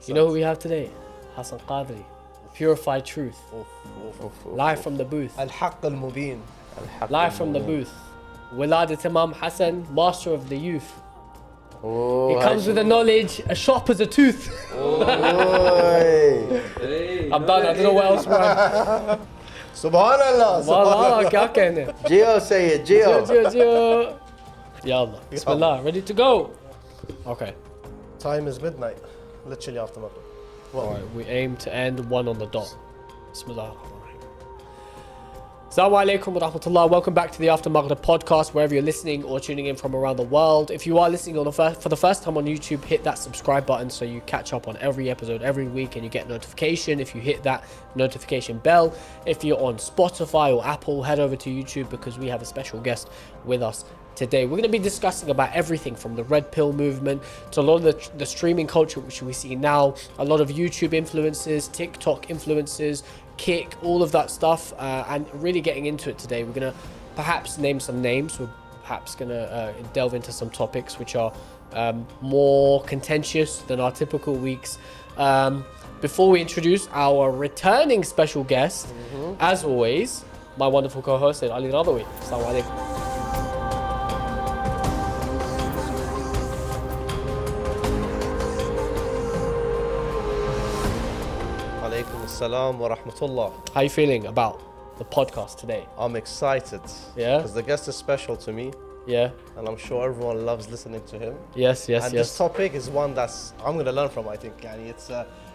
You know who we have today? Hassan Al-Qadri. Purified truth. Live from the booth. Al-Haqq al-Mubin. Live from the booth. Wiladat Imam Hassan, master of the youth. Oh, He comes with the knowledge, as sharp as a tooth. I'm done, I don't know what else, bro. Subhanallah. Wallah, kya kehne? Gio, say it, Gio. Gio. Yallah. Bismillah, ready to go. Okay. Time is midnight. Literally after Maghrib. Alright, we aim to end 1 on the dot. Bismillah. Assalamu alaikum wa rahmatullah. Welcome back to the After Maghrib podcast, wherever you're listening or tuning in from around the world. If you are listening for the first time on YouTube, hit that subscribe button so you catch up on every episode every week and you get notification. If you hit that notification bell, if you're on Spotify or Apple, head over to YouTube because we have a special guest with us today. We're going to be discussing about everything from the red pill movement to a lot of the streaming culture which we see now, a lot of YouTube influencers, TikTok influencers, Kick, all of that stuff, and really getting into it today. We're going to perhaps name some names. We're perhaps going to delve into some topics which are more contentious than our typical weeks. Before we introduce our returning special guest, as always, my wonderful co-host, Sayed Ali Radhawi. Assalamu alaikum. Assalam wa rahmatullah. How are you feeling about the podcast today? I'm excited. Yeah? Because the guest is special to me. Yeah. And I'm sure everyone loves listening to him. Yes. And this topic is one that's I'm going to learn from, I think. Yani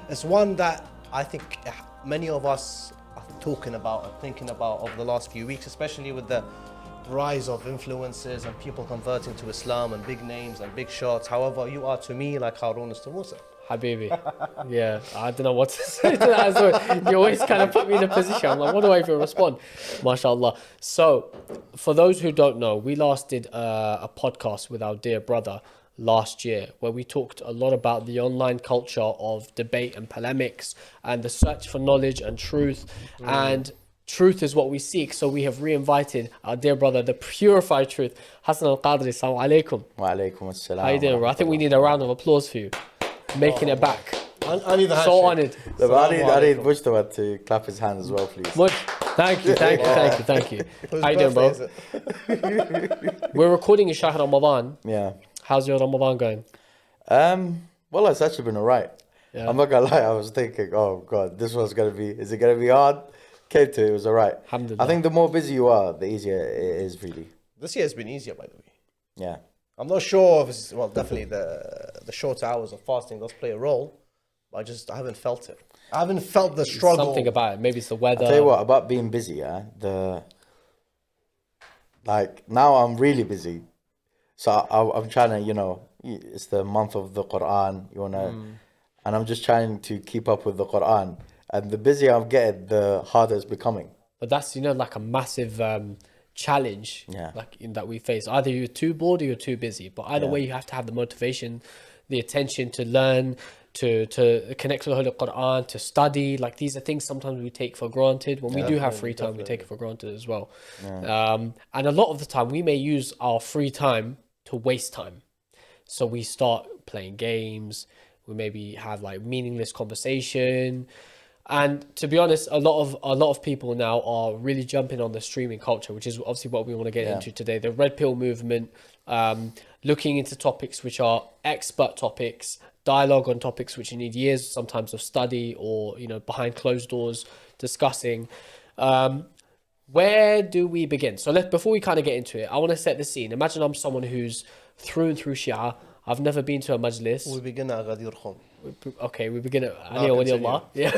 it's one that I think many of us are talking about and thinking about over the last few weeks, especially with the rise of influencers and people converting to Islam and big names and big shots. However, you are to me like Harun is to Musa. Habibi. Yeah, I don't know what to say to that. So you always kind of put me in a position. I'm like, what do I even respond? MashaAllah. So, for those who don't know, we last did a podcast with our dear brother last year where we talked a lot about the online culture of debate and polemics and the search for knowledge and truth. And truth is what we seek. So we have re-invited our dear brother, the purified truth, Hassan Al-Qadri. Assalamu alaikum. Wa alaikum assalam. How you doing, bro? I think we need a round of applause for you. Making it back. I need the handshake. So honoured. I need Mujtaba to clap his hand as well, please. Much. Thank you. How you doing, bro? We're recording in Shahr Ramadan. Yeah. How's your Ramadan going? Well, it's actually been alright. Yeah. I'm not gonna lie, I was thinking, oh God, this one's gonna be, is it gonna be hard? Came to it, was alright. Alhamdulillah. I think the more busy you are, the easier it is really. This year has been easier, by the way. Yeah. I'm not sure if it's, well, definitely the short hours of fasting does play a role, but I haven't felt it. I haven't felt the struggle. Something about it. Maybe it's the weather. I'll tell you what, about being busy, yeah, now I'm really busy. So I'm trying to, it's the month of the Quran, and I'm just trying to keep up with the Quran. And the busier I'm getting, the harder it's becoming. But that's, like a massive challenge that we face. Either you're too bored or you're too busy. But either way, you have to have the motivation, the attention to learn, to connect to the Holy Quran, to study. Like, these are things sometimes we take for granted. When we do have free time, we take it for granted as well. Yeah. And a lot of the time, we may use our free time to waste time. So we start playing games. We maybe have like meaningless conversation. And to be honest, a lot of people now are really jumping on the streaming culture, which is obviously what we want to get into today. The red pill movement, looking into topics which are expert topics, dialogue on topics which you need years sometimes of study or behind closed doors discussing. Where do we begin? So before we kind of get into it, I want to set the scene. Imagine I'm someone who's through and through Shia. I've never been to a majlis. We begin at Ghadir Khum. Okay, we begin at Ali wa Allah. Yeah.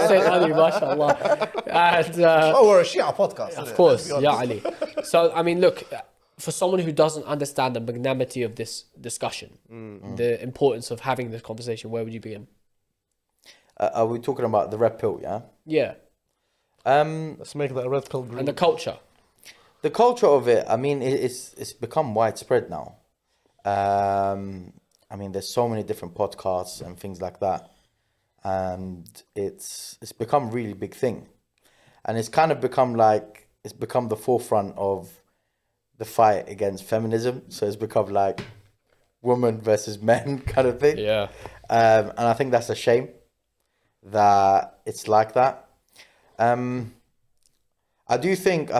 Sayyid Ali, mashallah. And, we're a Shia podcast. Of course, yeah, Ali. So, I mean, look, for someone who doesn't understand the magnanimity of this discussion, the importance of having this conversation, where would you begin? Are we talking about the red pill, yeah? Yeah. Let's make that red pill green. And the culture. The culture of it, I mean, it's become widespread now. I mean, there's so many different podcasts and things like that, and it's become a really big thing, and it's kind of become the forefront of the fight against feminism. So it's become like women versus men kind of thing. Yeah. And I think that's a shame that it's like that. I think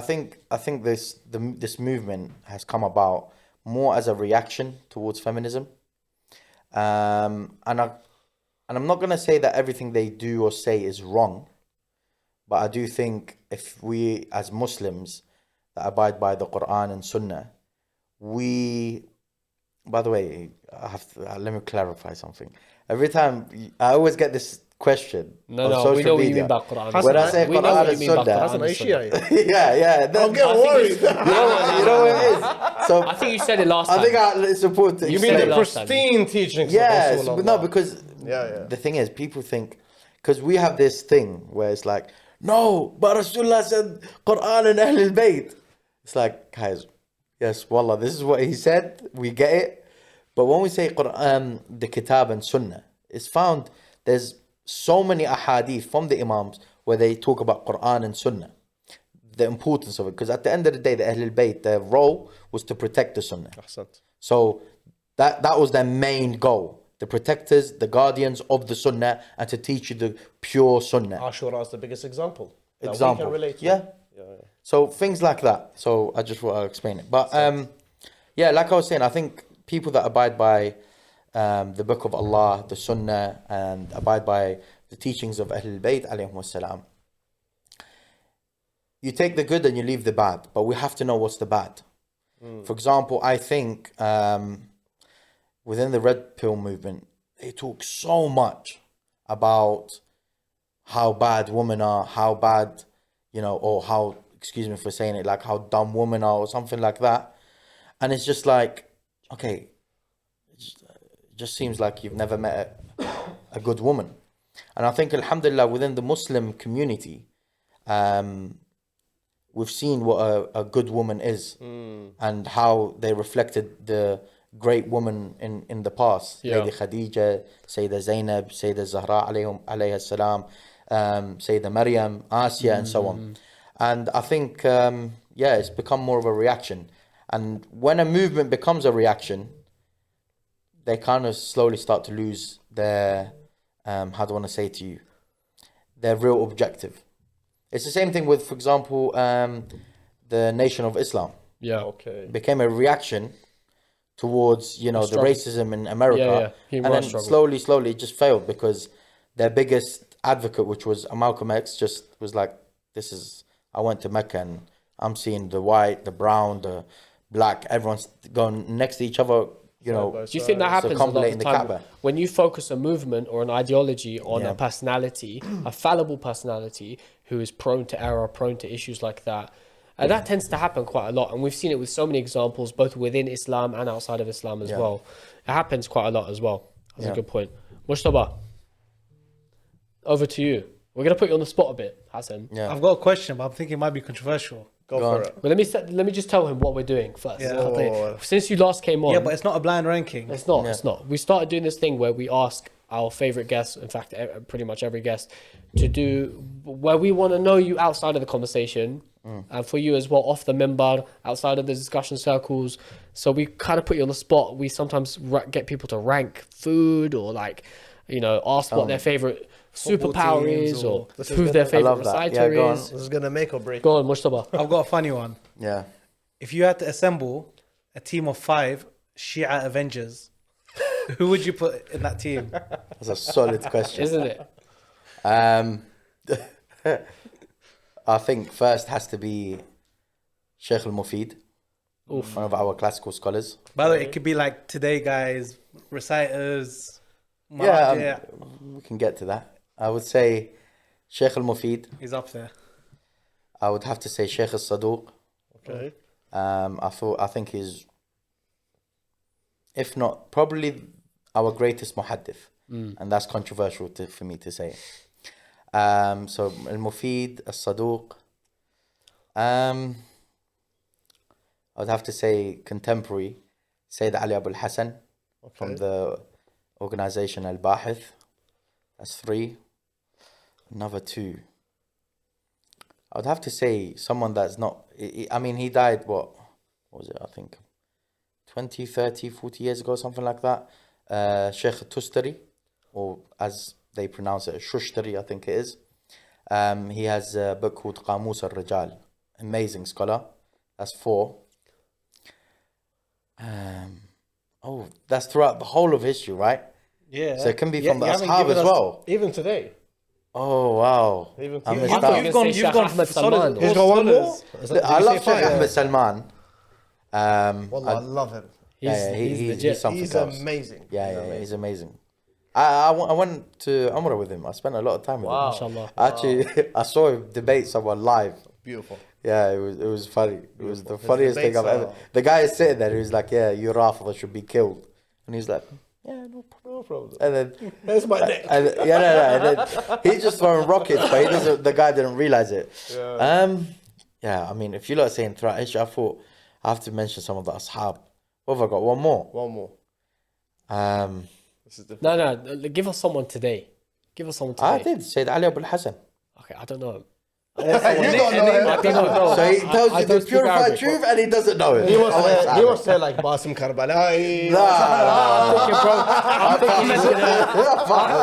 this movement has come about more as a reaction towards feminism. And I'm not gonna say that everything they do or say is wrong, but I do think if we as Muslims that abide by the Quran and Sunnah, by the way, let me clarify something. Every time I always get this question on we social know what you media. mean by Quran. When I say we know Quran what you and mean by Sunnah, Quran Hassan, and are you Sunnah. Shia? yeah. I'm getting worried. You know what it is. So I think you said it last time. I think it's important to You You mean explain. the last time. pristine teachings Yes, of Rasulullah? but no, because Yeah. the thing is, people think, because we have this thing where it's like, no, but Rasulullah said Quran and Ahl al-Bayt. It's like, guys, yes, wallah, this is what he said, we get it. But when we say Quran, the Kitab and Sunnah, it's found there's so many ahadith from the Imams where they talk about Quran and Sunnah, the importance of it. Because at the end of the day, the Ahl al-Bayt, their role was to protect the Sunnah. Ahsant. So that was their main goal. The protectors, the guardians of the Sunnah, and to teach you the pure Sunnah. Ashura is the biggest example. That we Example. can relate to. Yeah. So things like that. So I just want to explain it. But yeah, like I was saying, I think people that abide by the Book of Allah, the Sunnah, and abide by the teachings of Ahlul Bayt, alayhim wassalam, you take the good and you leave the bad. But we have to know what's the bad. For example, I think within the Red Pill movement, they talk so much about how bad women are, how bad, or how, excuse me for saying it, like how dumb women are or something like that. And it's just like, okay, it just seems like you've never met a good woman. And I think, alhamdulillah, within the Muslim community, we've seen what a good woman is and how they reflected the great women in the past. Yeah. Lady Khadija, Sayyidah Zainab, Sayyidah Zahra alayha salam, Sayyidah Maryam, Asiya, and so on. And I think, it's become more of a reaction. And when a movement becomes a reaction, they kind of slowly start to lose their, how do I want to say to you, their real objective. It's the same thing with, for example, the Nation of Islam. Yeah. Okay. It became a reaction towards, the racism in America. Yeah. And then slowly it just failed because their biggest advocate, which was Malcolm X, just was like, I went to Mecca and I'm seeing the white, the brown, the black, everyone's going next to each other, Do you think that happens a lot of the the time Kaaba. when you focus a movement or an ideology on Yeah. a personality, a fallible personality who is prone to error, prone to issues like that? And that tends to happen quite a lot. And we've seen it with so many examples, both within Islam and outside of Islam as well. It happens quite a lot as well. That's a good point. Mushtaba, over to you. We're going to put you on the spot a bit, Hassan. Yeah. I've got a question, but I'm thinking it might be controversial. Go Go for on. it. But let me just tell him what we're doing first. Yeah. Oh. Since you last came on, Yeah, but it's not a blind ranking. it's not. We started doing this thing where we ask our favorite guests, in fact, pretty much every guest, to do where we want to know you outside of the conversation, and for you as well, off the minbar, outside of the discussion circles. So we kind of put you on the spot. We sometimes get people to rank food or ask what their favorite Football superpower teams is or- or This is who their gonna- favorite I love that. reciter Yeah, go on. is. This is gonna make or break. Go on, Mushtaba. I've got a funny one. Yeah. If you had to assemble a team of 5 Shia Avengers, who would you put in that team? That's a solid question. Isn't it? I think first has to be Sheikh al-Mufid, Oof. one of our classical scholars. By the way, it could be like today, guys, reciters. Yeah, Maraji, we can get to that. I would say Sheikh al-Mufid. he's up there. I would have to say Sheikh al-Saduq. Okay. I think he's, if not, probably our greatest muhaddith. And that's controversial for me to say. So al-Mufid, al-Saduq. I would have to say contemporary, Sayed Ali Hassan from the organization Al-Bahith. That's 3. Another 2. I would have to say someone that's not, I mean, he died, what was it, I think 20, 30, 40 years ago, something like that. Sheikh Tustari. or as they pronounce it, Shushtari, I think it is. He has a book called Qamus al-Rijal. Amazing scholar. That's 4. That's throughout the whole of history, right? Yeah. So it can be Yeah, from the you haven't Ashab given as us- well. Even today. Oh, wow. Even I you- missed you've out. You've gone Ahmed solid. Salman. He's got one more? I love Sheikh Ahmed Salman. Wallah, I love him. He's legit. He's something He's else. amazing. Yeah, he's amazing. I went to Umrah with him. I spent a lot of time with Wow. him. Mashallah. Actually, I saw him debate someone live. Beautiful. Yeah, it was funny. It was the His funniest thing I've debates ever. are- The guy is sitting there. He was like, "Yeah, you Rafida should be killed," and he's like, "Yeah, no problem." No problem. And then, There's my neck. and, yeah, no, and then he's just throwing rockets, but he doesn't. The guy didn't realize it. Yeah. I mean, if you lot are saying throughout history, I thought I have to mention some of the ashab. What have I got? One more. One more. This is the No, give us someone today. Give us someone today. I did Sayed Ali Radhawi. Okay, I don't know him. You don't know him. I don't know. So he tells I you don't the speak purified Arabic, truth, and he doesn't know it. He was there like Basim Karbala.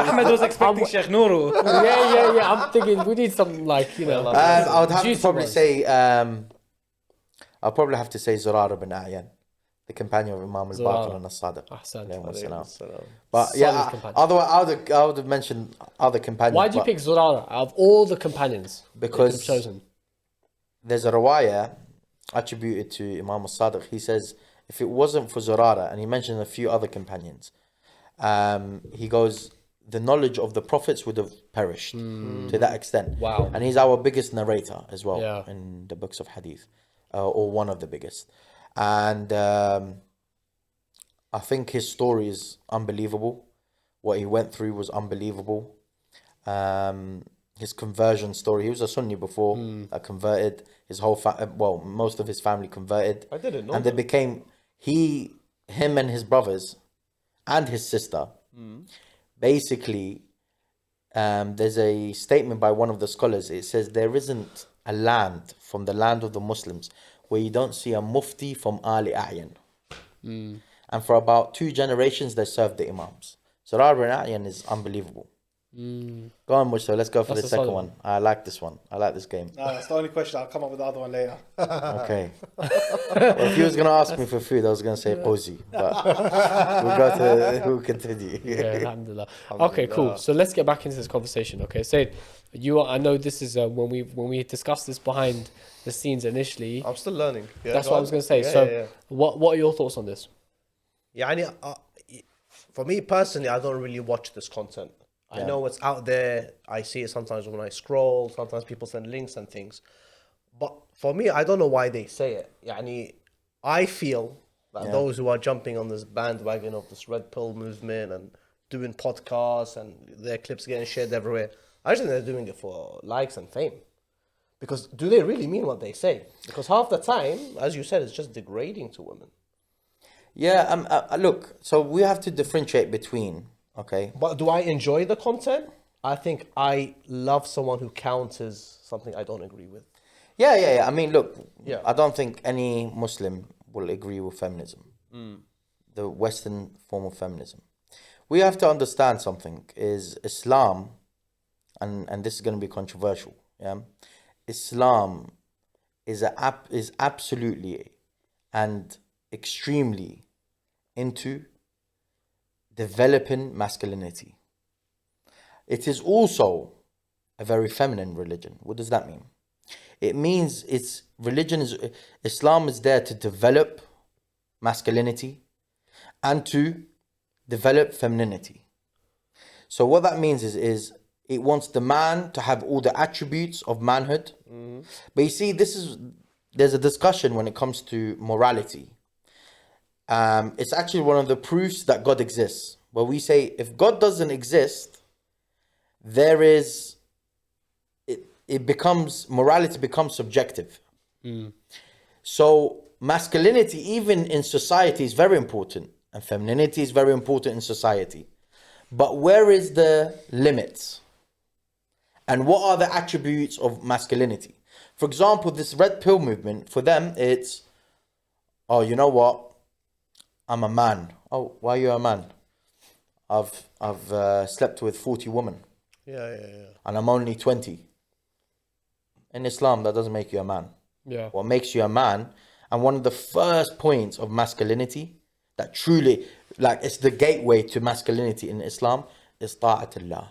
Ahmed was expecting Sheikh Nuru. Yeah. I'm thinking we need some like I would have to juicy probably ones. say. I'll probably have to say Zurara bin A'yan, the companion of Imam al-Baqir and al-Sadiq. Ahsan. alayhi wassalam. Salam. But Solid yeah, companion. otherwise I would have mentioned other companions. Why did you but pick Zurara out of all the companions? Because- you could have chosen. There's a riwayah attributed to Imam al-Sadiq. He says if it wasn't for Zurara, and he mentioned a few other companions, he goes, the knowledge of the prophets would have perished to that extent. Wow. And he's our biggest narrator as well Yeah. in the books of hadith, or one of the biggest. And I think his story is unbelievable. What he went through was unbelievable. His conversion story. He was a Sunni before, converted. His whole most of his family converted. I didn't know And they became him and his brothers, and his sister. Basically, there's a statement by one of the scholars. It says there isn't a land from the land of the Muslims where you don't see a mufti from Ali A'yan. And for about 2 generations, they served the imams. So Ramadan A'yan is unbelievable. Go on, Mushta. Let's go for That's the a second solid one. I like this one. I like this game. No, that's the only question. I'll come up with the other one later. Okay. Well, if you was gonna ask me for food, I was gonna say Ozi, but we'll continue. Yeah, alhamdulillah. Okay, cool. So let's get back into this conversation. Okay, Said, I know this is when we discussed this behind the scenes initially. I'm still learning. Yeah, That's go what I on. was going to say. Yeah, So, yeah. what are your thoughts on this? يعني, for me personally, I don't really watch this content. I know it's out there. I see it sometimes when I scroll. Sometimes people send links and things. But for me, I don't know why they say it. يعني, I feel that those who are jumping on this bandwagon of this red pill movement and doing podcasts and their clips getting shared everywhere, I think they're doing it for likes and fame. Because do they really mean what they say? Because half the time, as you said, it's just degrading to women. Yeah. Look. So we have to differentiate between. Okay. But do I enjoy the content? I think I love someone who counters something I don't agree with. Yeah. I mean, look. Yeah. I don't think any Muslim will agree with feminism, the Western form of feminism. We have to understand something: is Islam, and this is going to be controversial. Yeah, Islam is absolutely and extremely into developing masculinity. It is also a very feminine religion. What does that mean? It means Islam is there to develop masculinity and to develop femininity. So what that means is it wants the man to have all the attributes of manhood. But you see, there's a discussion when it comes to morality. It's actually one of the proofs that God exists, where we say if God doesn't exist, morality becomes subjective. So masculinity, even in society, is very important, and femininity is very important in society. But where is the limits? And what are the attributes of masculinity? For example, this red pill movement, for them, it's, oh, you know what? I'm a man. Oh, why are you a man? I've slept with 40 women, Yeah. and I'm only 20. In Islam, that doesn't make you a man. Yeah. What makes you a man, and one of the first points of masculinity that truly, like, it's the gateway to masculinity in Islam, is ta'atullah,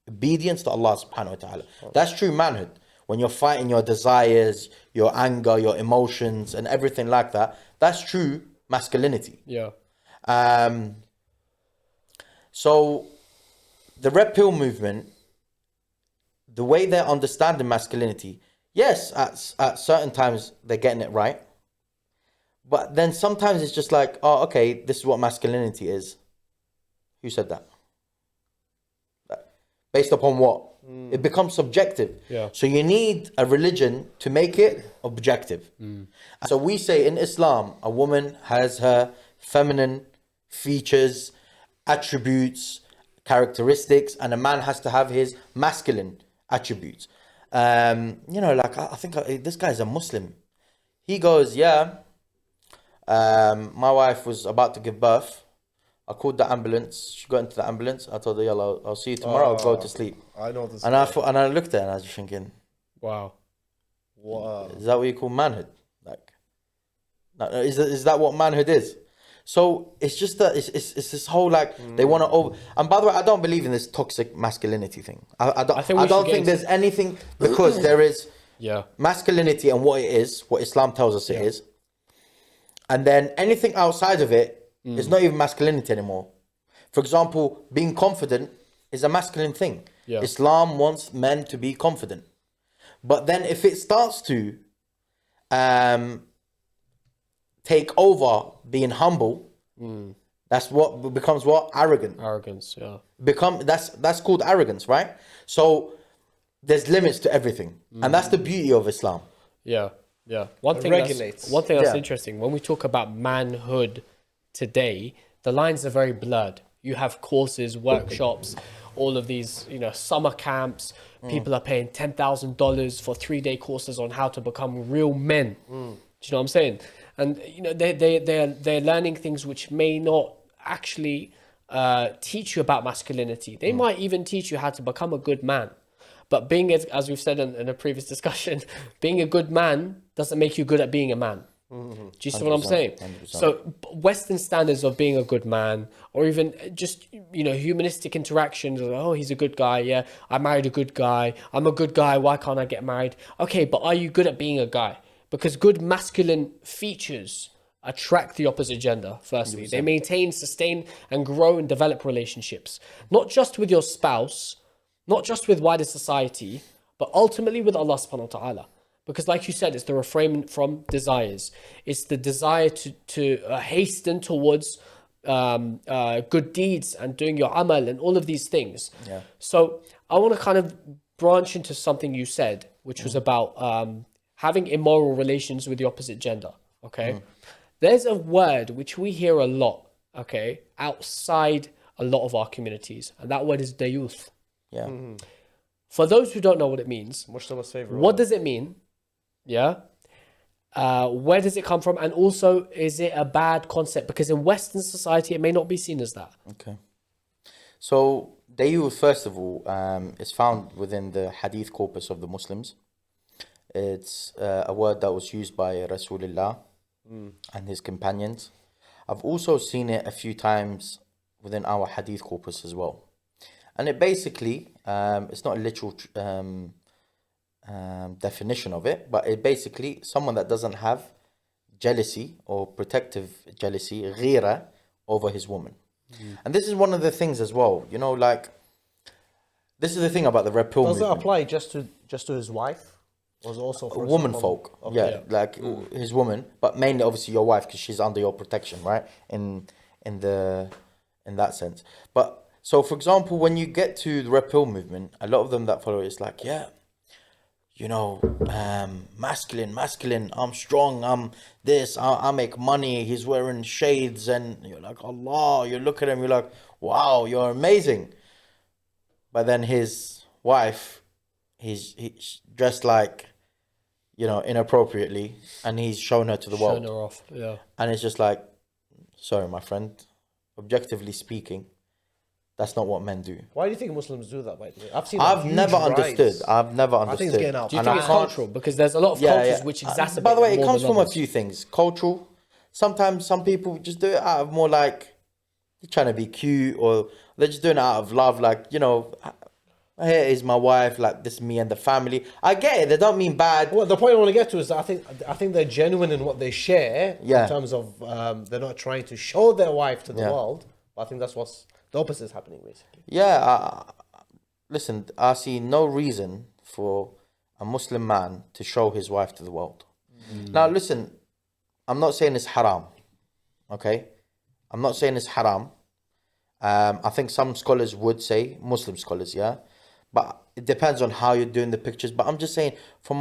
obedience to Allah subhanahu wa ta'ala. That's true manhood. When you're fighting your desires, your anger, your emotions, and everything like that, that's true masculinity. Yeah. So the Red Pill movement, the way they're understanding masculinity, yes, at certain times they're getting it right. But then sometimes it's just like, oh, okay, this is what masculinity is. Who said that? Based upon what? It becomes subjective. Yeah. So you need a religion to make it objective. So we say in Islam, a woman has her feminine features, attributes, characteristics, and a man has to have his masculine attributes. I think this guy's a Muslim. He goes, yeah, my wife was about to give birth. I called the ambulance. She got into the ambulance. I told her, "Yalla, I'll see you tomorrow. I'll go to sleep." I know this. And I looked at her and I was just thinking, Wow. Wow. is that what you call manhood? Like, is that what manhood is? So it's just that it's this whole like they want to over. And by the way, I don't believe in this toxic masculinity thing. I don't think there's anything, because there is masculinity and what it is, what Islam tells us it is, and then anything outside of it is not even masculinity anymore. For example, being confident is a masculine thing. Yeah. Islam wants men to be confident, but then if it starts to take over being humble, that's what becomes what? Arrogant. Arrogance, yeah. That's called arrogance, right? So there's limits to everything, and that's the beauty of Islam. Yeah, yeah. One thing regulates. that's interesting, when we talk about manhood today, the lines are very blurred. You have courses, workshops, all of these, summer camps. People are paying $10,000 for 3-day courses on how to become real men. Do you know what I'm saying? And they're learning things which may not actually teach you about masculinity. They might even teach you how to become a good man. But as we've said in a previous discussion, being a good man doesn't make you good at being a man. Do you see what I'm saying? 100%. So Western standards of being a good man, or even just humanistic interactions, oh, he's a good guy, yeah, I married a good guy, I'm a good guy, why can't I get married? Okay, but are you good at being a guy? Because good masculine features attract the opposite gender, firstly. 100%. They maintain, sustain, and grow and develop relationships, not just with your spouse, not just with wider society, but ultimately with Allah subhanahu wa ta'ala. Because like you said, it's the refrain from desires. It's the desire to hasten towards good deeds and doing your amal and all of these things. Yeah. So I want to kind of branch into something you said, which was about having immoral relations with the opposite gender. Okay. There's a word which we hear a lot, okay, outside a lot of our communities. And that word is dayouth. Yeah. For those who don't know what it means, Mushtaba's favorite. what does it mean? Yeah. Where does it come from? And also, is it a bad concept? Because in Western society, it may not be seen as that. Okay. So, Dayouth, first of all, is found within the hadith corpus of the Muslims. It's a word that was used by Rasulullah and his companions. I've also seen it a few times within our hadith corpus as well. And it basically, it's not a literal definition of it, but it basically someone that doesn't have jealousy or protective jealousy, ghira, over his woman. And this is one of the things as well, this is the thing about the Red Pill Does it movement. apply just to his wife? Or is it also for Woman someone- folk, Okay. his woman, but mainly obviously your wife, because she's under your protection, right? In that sense. But so, for example, when you get to the Red Pill movement, a lot of them that follow it's like, masculine, I'm strong, I'm this, I make money, he's wearing shades, and you're like, Allah, you look at him, you're like, wow, you're amazing. But then his wife, he's dressed like, inappropriately, and he's shown her to the world. Showing her off, yeah. And it's just like, sorry, my friend, objectively speaking, That's not what men do. Why do you think Muslims do that, by the way? I've never understood. I've never I think it's understood. getting out. Do you And think I it's can't- cultural? Because there's a lot of cultures which exacerbate. By the way, it more comes than from a others. few things. Cultural. Sometimes some people just do it out of more like they're trying to be cute, or they're just doing it out of love. Like, you know, here is my wife. Like, this is me and the family. I get it. They don't mean bad. Well, the point I want to get to is that I think they're genuine in what they share. Yeah. In terms of they're not trying to show their wife to the Yeah. world. But I think that's what's the opposite is happening basically. Yeah. Listen, I see no reason for a Muslim man to show his wife to the world. Now, listen, I'm not saying it's haram. Okay? I'm not saying it's haram. I think some scholars would say, Muslim scholars, yeah? But it depends on how you're doing the pictures. But I'm just saying, from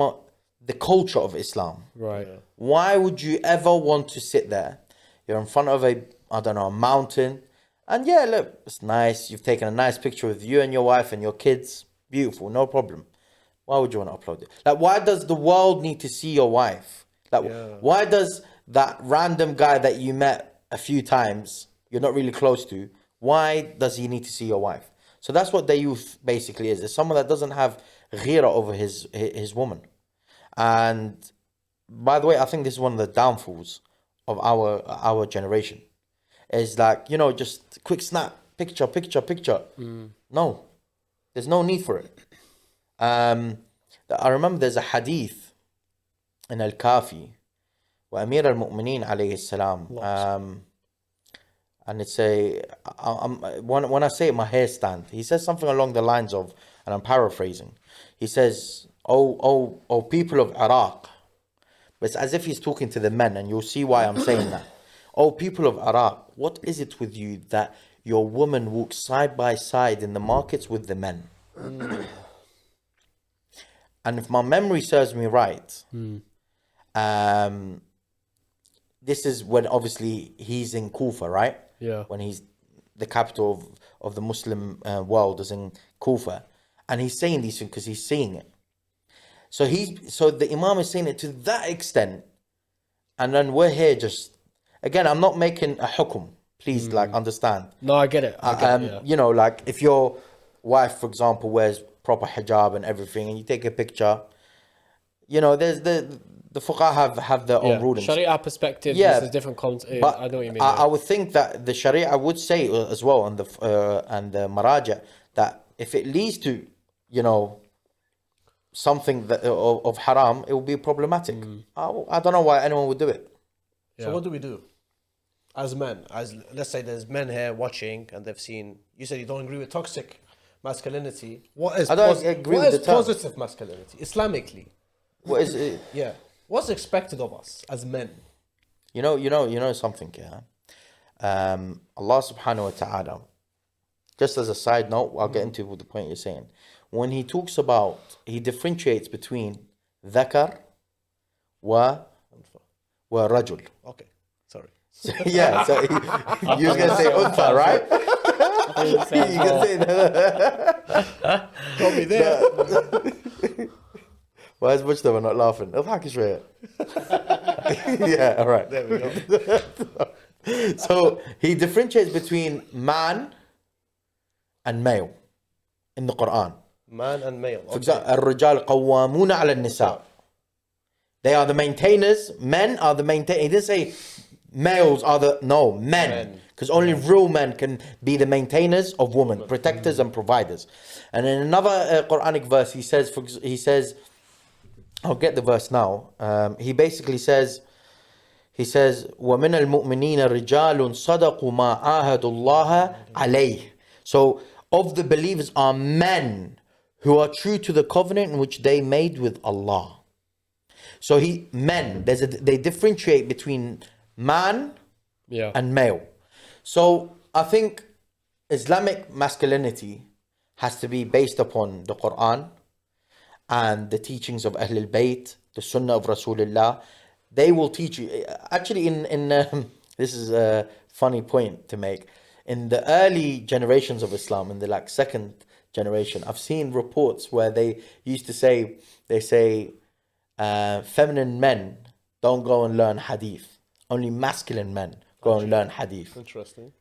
the culture of Islam, Right. why would you ever want to sit there? You're in front of a mountain. And yeah, look, it's nice. You've taken a nice picture with you and your wife and your kids. Beautiful, no problem. Why would you want to upload it? Like, why does the world need to see your wife? Like, why does that random guy that you met a few times, you're not really close to, why does he need to see your wife? So that's what Dayouth basically is. It's someone that doesn't have ghira over his woman. And by the way, I think this is one of the downfalls of our generation. Is like, you know, just quick snap, picture. No, there's no need for it. I remember there's a hadith in Al-Kafi wa Amir al-Mu'mineen alayhi salam. And it's when I say it, my hair stands. He says something along the lines of, and I'm paraphrasing. He says, oh people of Iraq. But it's as if he's talking to the men, and you'll see why I'm saying that. Oh, people of Iraq, what is it with you that your woman walks side by side in the markets with the men? And if my memory serves me right, this is when obviously he's in Kuffar, right? Yeah. When he's the capital of the Muslim world is in Kuffar. And he's saying these things because he's seeing it. So the Imam is saying it to that extent. And then we're here just... Again, I'm not making a hukum. Please, like, understand. No, I get it. Yeah. You know, like, if your wife, for example, wears proper hijab and everything, and you take a picture, you know, there's the fuqaha have their own rulings. Sharia perspective, Yeah, there's different content. But I know what you mean. I would think that the Sharia would say as well, and the Maraja, that if it leads to, you know, something that of haram, it will be problematic. I don't know why anyone would do it. So what do we do as men? Let's say there's men here watching and they've seen. You said you don't agree with toxic masculinity. What is I don't agree with the term. positive masculinity Islamically? What is it? Yeah. What's expected of us as men? You know something, yeah. Allah subhanahu wa ta'ala, just as a side note, I'll get into the point you're saying. When he talks about, he differentiates between dhakar wa rajul. Okay, sorry. Yeah, so you was going to say untha, right? You can say that. Got me there. Why is Mujtaba not laughing? اضحك شوية. Yeah, all right. There we go. So he differentiates between man and male in the Quran. Man and male. For example, الرجال قوامون على النساء. They are the maintainers. Men are the maintainers. He didn't say males are the... No, men. Because only real men can be the maintainers of women, protectors and providers. And in another Quranic verse, he says, I'll get the verse now. He basically says, وَمِنَ الْمُؤْمِنِينَ رِجَالٌ صَدَقُوا مَا عَاهَدُوا اللَّهَ عَلَيْهِ. So, of the believers are men who are true to the covenant in which they made with Allah. So they differentiate between man and male. So I think Islamic masculinity has to be based upon the Quran and the teachings of Ahlul Bayt, the Sunnah of Rasulullah. They will teach you. Actually, this is a funny point to make. In the early generations of Islam, in the second generation, I've seen reports where they used to say, feminine men don't go and learn hadith. Only masculine men go and learn hadith. Interesting.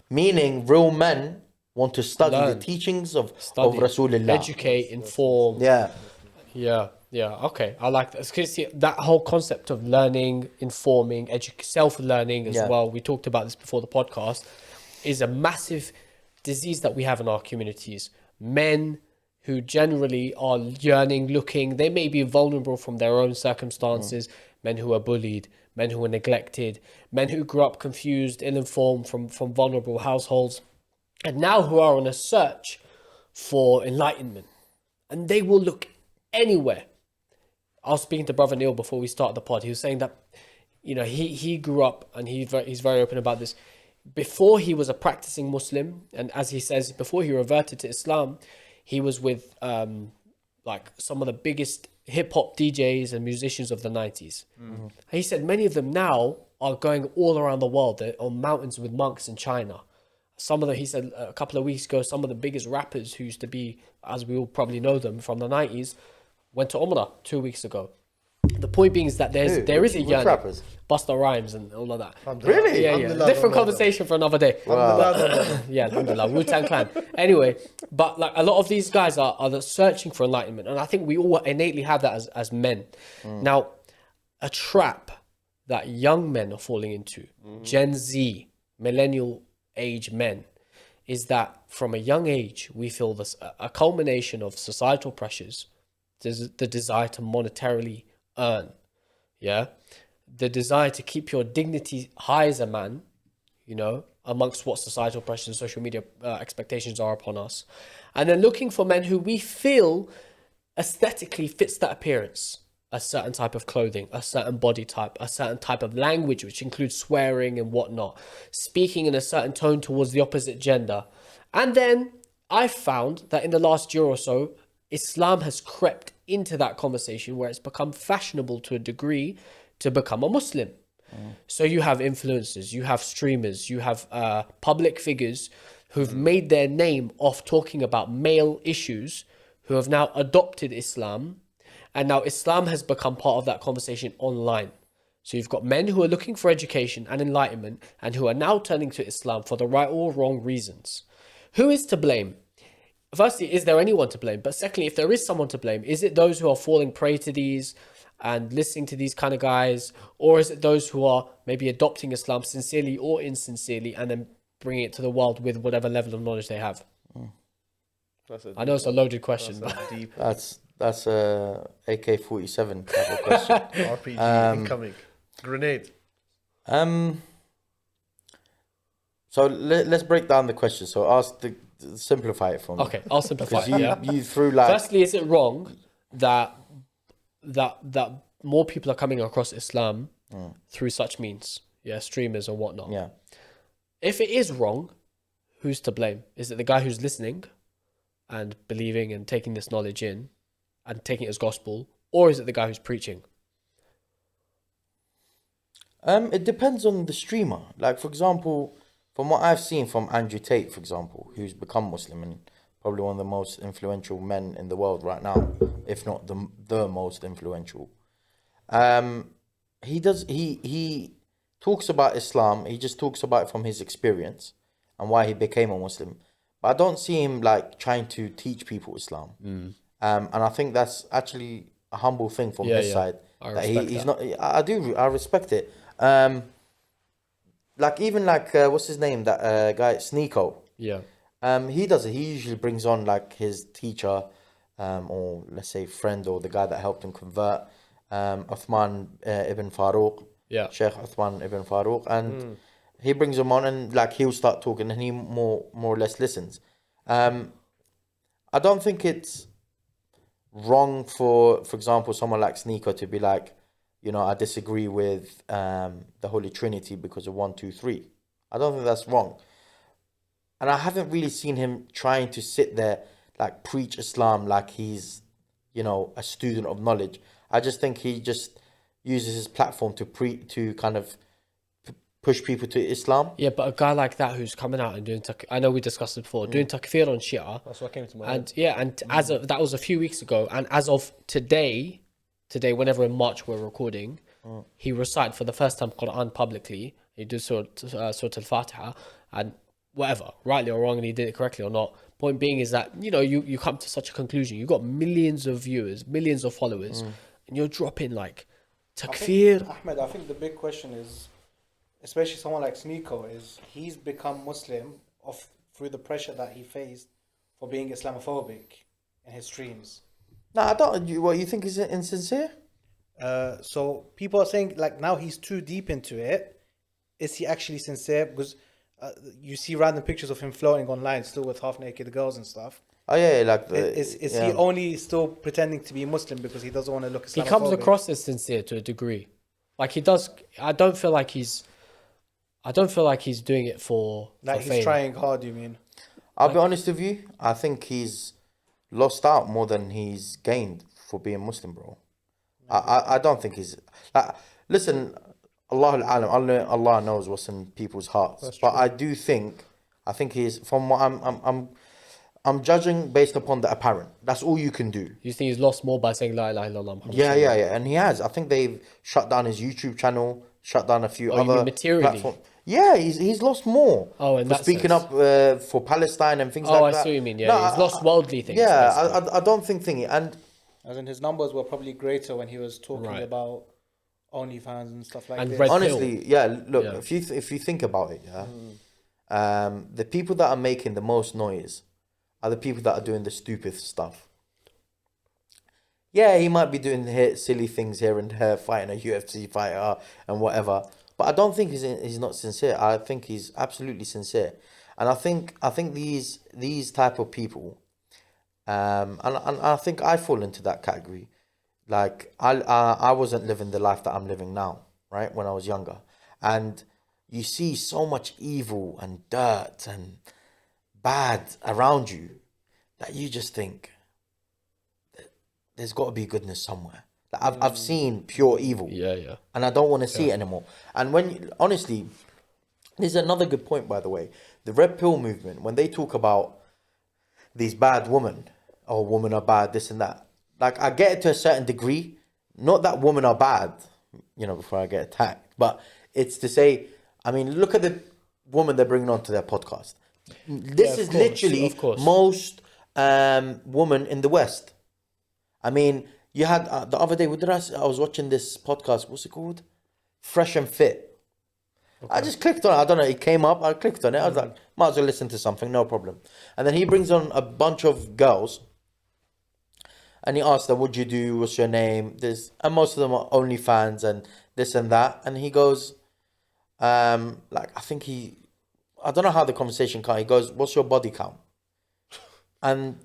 Meaning real men want to study Learn. the teachings of Study, Rasulullah. educate, inform. Yeah. Okay, I like that. Because that whole concept of learning, informing, self-learning as Yeah. well. We talked about this before the podcast. Is a massive disease that we have in our communities. Men who generally are yearning, looking, they may be vulnerable from their own circumstances. Men who are bullied, men who are neglected, men who grew up confused, ill-informed from vulnerable households, and now who are on a search for enlightenment. And they will look anywhere. I was speaking to Brother Neil before we started the pod. He was saying that, he grew up, and he's very open about this. Before he was a practicing Muslim, and as he says, before he reverted to Islam, he was with like some of the biggest hip hop DJs and musicians of the 90s. And he said many of them now are going all around the world. They're on mountains with monks in China. He said a couple of weeks ago, some of the biggest rappers who used to be, as we all probably know them from the 90s, went to Umrah 2 weeks ago. The point being is that there is a Which yearning. rappers? Busta Rhymes and all of that. Really? Yeah. Alhamdulillah, Different alhamdulillah. conversation for another day. Yeah, alhamdulillah. Wu-Tang Clan. Anyway, but like a lot of these guys are searching for enlightenment. And I think we all innately have that as men. Now, a trap that young men are falling into, Gen Z, millennial age men, is that from a young age, we feel this a culmination of societal pressures, the desire to monetarily earn, the desire to keep your dignity high as a man, amongst what societal pressures and social media expectations are upon us, and then looking for men who we feel aesthetically fits that appearance, a certain type of clothing, a certain body type, a certain type of language, which includes swearing and whatnot, speaking in a certain tone towards the opposite gender. And then I found that in the last year or so, Islam has crept into that conversation where it's become fashionable to a degree to become a Muslim. So you have influencers, you have streamers, you have public figures who've made their name off talking about male issues, who have now adopted Islam, and now Islam has become part of that conversation online. So you've got men who are looking for education and enlightenment and who are now turning to Islam for the right or wrong reasons. Who is to blame? Firstly, is there anyone to blame? But secondly, if there is someone to blame, is it those who are falling prey to these and listening to these kind of guys? Or is it those who are maybe adopting Islam sincerely or insincerely and then bringing it to the world with whatever level of knowledge they have? I know it's a loaded question, but Deep That's a AK-47 type of question. RPG incoming. Grenade. So let's break down the question. So simplify it for me. okay, I'll simplify Because it. you threw like... Firstly, is it wrong that more people are coming across Islam through such means? Yeah, streamers and whatnot. Yeah. If it is wrong, who's to blame? Is it the guy who's listening and believing and taking this knowledge in and taking it as gospel, or is it the guy who's preaching? It depends on the streamer. Like, for example, from what I've seen from Andrew Tate, for example, who's become Muslim and probably one of the most influential men in the world right now, if not the most influential. He talks about Islam. He just talks about it from his experience and why he became a Muslim. But I don't see him like trying to teach people Islam. And I think that's actually a humble thing from his side. I That respect he's that. not. I respect it. Like even like what's his name? That guy Sneako. Yeah. He does it. He usually brings on like his teacher, or let's say friend, or the guy that helped him convert, Uthman ibn Farouk. Yeah. Sheikh Uthman ibn Farouk, and he brings him on, and like he'll start talking, and he more or less listens. I don't think it's wrong for example, someone like Sneako to be like, I disagree with the Holy Trinity because of 1, 2, 3. I don't think that's wrong. And I haven't really seen him trying to sit there, like preach Islam like he's, a student of knowledge. I just think he just uses his platform to kind of push people to Islam. Yeah, but a guy like that who's coming out and doing I know we discussed it before, doing takfir on Shia. That's what came to my And as of that was a few weeks ago, and as of today, whenever in March we're recording, he recited for the first time Quran publicly. He did Surah Al-Fatiha, and whatever, rightly or wrongly, he did it correctly or not. Point being is that, you know, you come to such a conclusion. You've got millions of viewers, millions of followers, and you're dropping like takfir. Ahmed, I think the big question is, especially someone like Sneako, is he's become Muslim through the pressure that he faced for being Islamophobic in his streams. No, I don't. What you think is insincere? So people are saying like now he's too deep into it. Is he actually sincere? Because you see random pictures of him floating online, still with half naked girls and stuff. Oh yeah, like Is he only still pretending to be Muslim because he doesn't want to look Islamophobic? He comes across as sincere to a degree. Like he does. I don't feel like he's doing it for he's fame. trying hard. You mean? I'll be honest with you. I think he's lost out more than he's gained for being Muslim, bro. I don't think he's like. Listen, Allah knows what's in people's hearts. That's but true. I think he's, from what I'm judging based upon the apparent. That's all you can do. You think he's lost more by saying La ilaha illallah Muhammad Yeah, Rasulullah? and he has. I think they've shut down his YouTube channel, shut down a few Oh, you other mean materially? platforms. Yeah, he's lost more. Oh, in for that speaking sense. up for Palestine and things Oh, like that. I see what you mean. Yeah, he's lost worldly things. Yeah, basically. I don't think thingy. And As in his numbers were probably greater when he was talking Right. about OnlyFans and stuff like And this. Red Pill. honestly, yeah. Look, Yeah. if you think about it, the people that are making the most noise are the people that are doing the stupid stuff. Yeah, he might be doing silly things here and there, fighting a UFC fighter and whatever. But I don't think he's not sincere. I think he's absolutely sincere, and I think these type of people, and I think I fall into that category. Like I wasn't living the life that I'm living now, right? When I was younger, and you see so much evil and dirt and bad around you that you just think there's got to be goodness somewhere. Like I've seen pure evil, Yeah. and I don't want to see it anymore. And honestly, this is another good point, by the way. The Red Pill movement, when they talk about these bad women, or women are bad, this and that, like I get it to a certain degree. Not that women are bad, before I get attacked, but it's to say, I mean, look at the woman they're bringing onto their podcast. This is literally most women in the West. I mean, you had the other day, I was watching this podcast. What's it called? Fresh and Fit. Okay. I just clicked on it. I don't know. It came up. I clicked on it. I was like, might as well listen to something. No problem. And then he brings on a bunch of girls. And he asks them, what'd you do? What's your name? And most of them are OnlyFans and this and that. And he goes, I don't know how the conversation came. He goes, what's your body count? And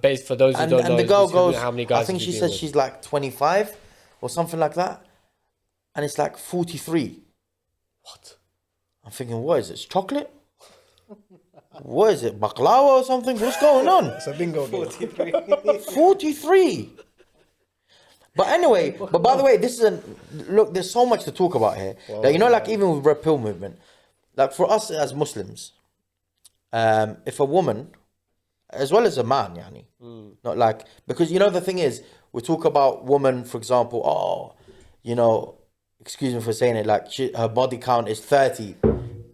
based, for those who don't know, the girl goes, how many guys I think she said she's like 25 or something like that. And it's like 43. What? I'm thinking, what is this? Chocolate? What is it? Baklava or something? What's going on? It's a bingo game. 43. But anyway, but by the way, look, there's so much to talk about here. Like, even with Red Pill movement, like for us as Muslims, if a woman, as well as a man, not like, because the thing is, we talk about woman, for example, excuse me for saying it, like her body count is 30,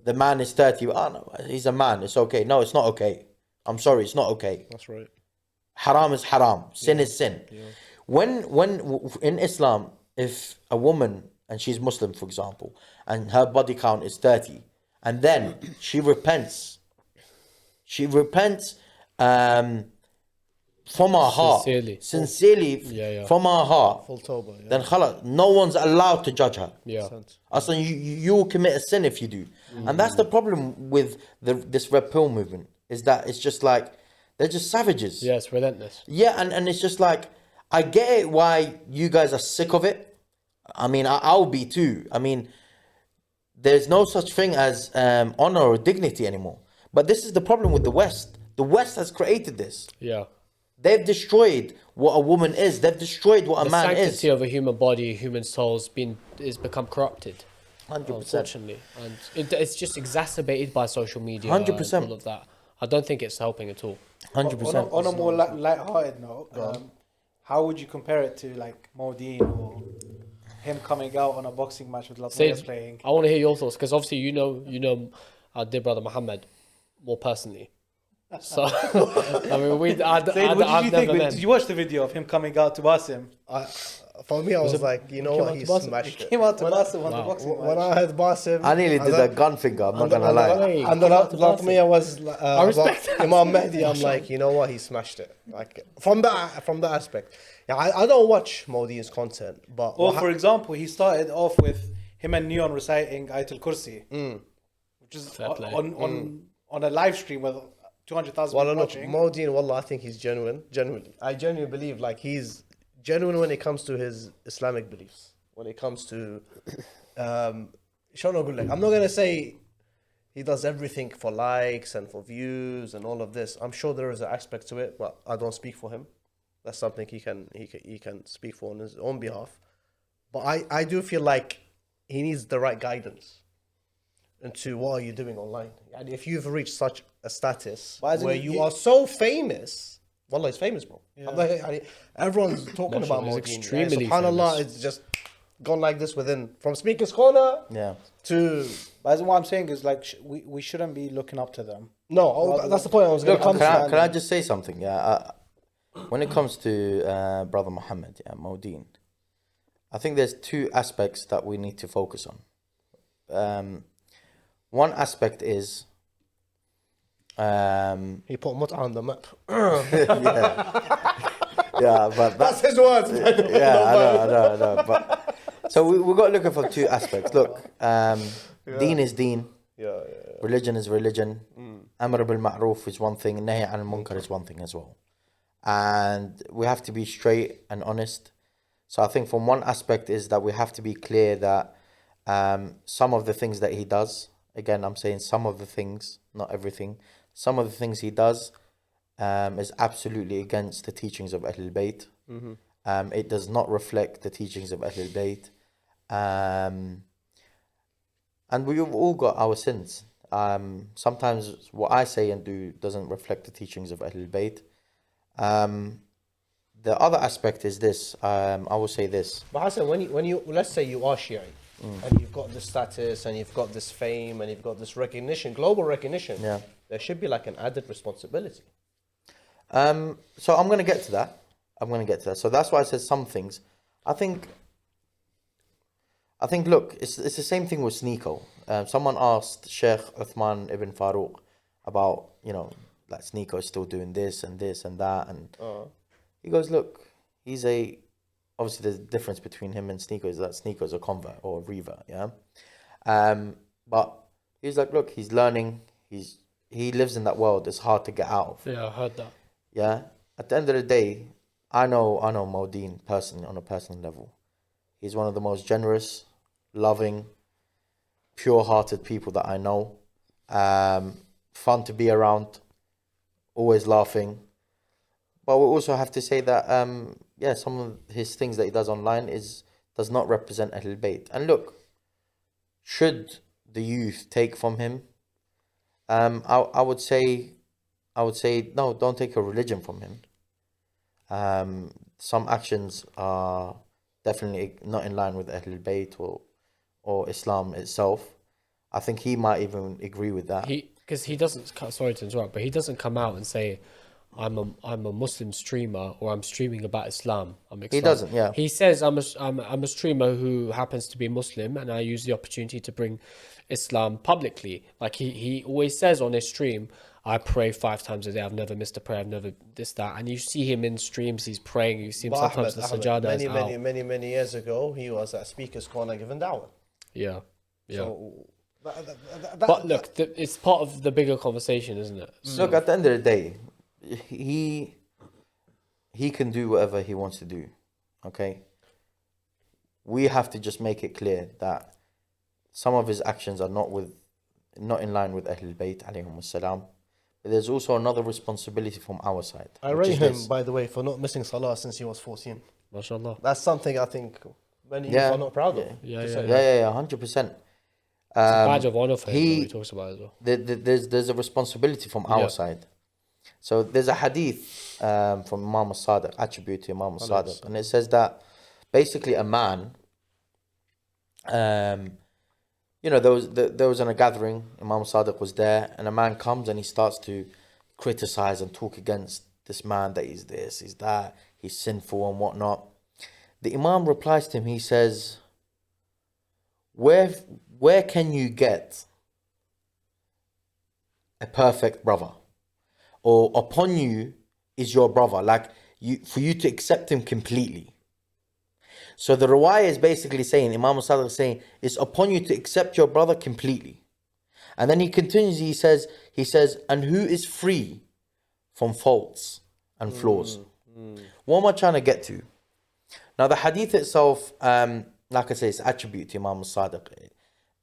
the man is 30. Oh no, he's a man, it's okay. No, it's not okay. I'm sorry, it's not okay. That's right. Haram is haram. Sin is sin. Yeah. When in Islam, if a woman, and she's Muslim, for example, and her body count is 30, and then she repents from her heart, sincerely from her heart, full tawbah, then khalas, no one's allowed to judge her. Yeah. Also, you will commit a sin if you do. And that's the problem with this Red Pill movement, is that it's just like, they're just savages. Yeah, it's relentless. Yeah, and it's just like, I get it why you guys are sick of it. I mean, I'll be too. I mean, there's no such thing as honor or dignity anymore. But this is the problem with the West. The West has created this. Yeah. They've destroyed what a woman is. They've destroyed what a man is. The sanctity of a human body, human soul is become corrupted. 100%. Unfortunately. And it's just exacerbated by social media. 100%. And all of that. I don't think it's helping at all. 100%. On a more light-hearted note, how would you compare it to like MoDeen or him coming out on a boxing match with players playing? I want to hear your thoughts, because obviously you know our dear brother Muhammad. more personally. So, I mean, Said, what did I've you never think? been. Did you watch the video of him coming out to Basim? For me, I was it- like, you know came what, out he to Basim? smashed He it. came out to When Basim on the Wow. boxing When match. I heard Basim, I nearly did that gun finger. I'm not gonna lie. Hey, And came then out to like Basim. me, I was I respect about that. Imam Mahdi. I'm like, you know what, he smashed it. Like from that aspect. Yeah, I don't watch MoDeen's content, but Or for example, he started off with him and Neon reciting Ayatul Kursi, which is Fair play. on a live stream with 200,000 well, people look, watching. MoDeen, wallah, I think he's genuine. Genuinely, I genuinely believe like he's genuine when it comes to his Islamic beliefs. When it comes to, I'm not gonna say he does everything for likes and for views and all of this. I'm sure there is an aspect to it, but I don't speak for him. That's something he can speak for on his own behalf. But I do feel like he needs the right guidance into what are you doing online. And if you've reached such a status But as in where you are so famous, wallah, he's famous, bro. I'm like, everyone's talking about He's MoDeen. extremely SubhanAllah, famous. it's just gone like this from Speaker's Corner Yeah. to But what I'm saying is like we shouldn't be looking up to them. no. That's the point I was going to come to. Can I just say something? Yeah. When it comes to Brother Muhammad, MoDeen, I think there's two aspects that we need to focus on. One aspect is He put Mut'a on the map. yeah, but That's his words. I know. But so we got to look at from two aspects. Look, Deen is Deen. Yeah. Religion is religion. Amr bil Ma'ruf is one thing. Nahy al Munkar is one thing as well. And we have to be straight and honest. So I think from one aspect is that we have to be clear that some of the things that he does, again, I'm saying some of the things, not everything, some of the things he does is absolutely against the teachings of Ahlul Bayt. It does not reflect the teachings of Ahlul Bayt. And we've all got our sins. Sometimes what I say and do doesn't reflect the teachings of Ahlul Bayt. The other aspect is this. I will say this. But Hassan, when you let's say you are Shia and you've got this status and you've got this fame and you've got this recognition, global recognition, Yeah. there should be like an added responsibility. So I'm going to get to that. So that's why I said some things. I think, look, it's the same thing with Sneako. Someone asked Sheikh Uthman ibn Farouk about, like Sneako is still doing this and this and that. And he goes, look, obviously there's a difference between him and Sneako is that Sneako is a convert or a revert, yeah? But he's like, look, he's learning, he lives in that world, it's hard to get out of. Yeah, I heard that. Yeah. At the end of the day, I know MoDeen personally on a personal level. He's one of the most generous, loving, pure-hearted people that I know. Fun to be around, always laughing. But we also have to say that some of his things that he does online does not represent Ahlul Bayt. And look, should the youth take from him? I would say no, don't take a religion from him. Some actions are definitely not in line with Ahlul Bayt or Islam itself. I think he might even agree with that. Because he doesn't. Sorry to interrupt, but he doesn't come out and say, "I'm a Muslim streamer" or "I'm streaming about Islam." He doesn't. Yeah. He says, "I'm a streamer who happens to be Muslim, and I use the opportunity to bring Islam publicly." Like he always says on his stream, "I pray 5 times a day. I've never missed a prayer. I've never this that." And you see him in streams. He's praying. You see him But sometimes Ahmed, the sajada is out. many years ago, he was at Speaker's Corner giving dawah. Yeah. So, But look, it's part of the bigger conversation, isn't it? Look, at the end of the day, he can do whatever he wants to do. Okay. We have to just make it clear that some of his actions are not in line with Ahlul Bayt alayhum salam. But there's also another responsibility from our side. I rate him, by the way, for not missing Salah since he was 14. MashaAllah. That's something I think many youth are not proud of. Yeah, Just yeah, saying. 100%. It's a badge of honor for him. He talks about it as well. There's a responsibility from our side. So there's a hadith from Imam al-Sadiq, attributed to Imam al-Sadiq, and it says that basically a man there was in a gathering, Imam Sadiq was there, and a man comes and he starts to criticize and talk against this man, that he's this, he's that, he's sinful and whatnot. The Imam replies to him, he says, where can you get a perfect brother? Or upon you is your brother, like for you to accept him completely. So the riwayah is basically saying, Imam Sadiq is saying, it's upon you to accept your brother completely. And then he continues, he says, and who is free from faults and flaws? What am I trying to get to? Now the hadith itself, like I say, it's attribute to Imam Sadiq.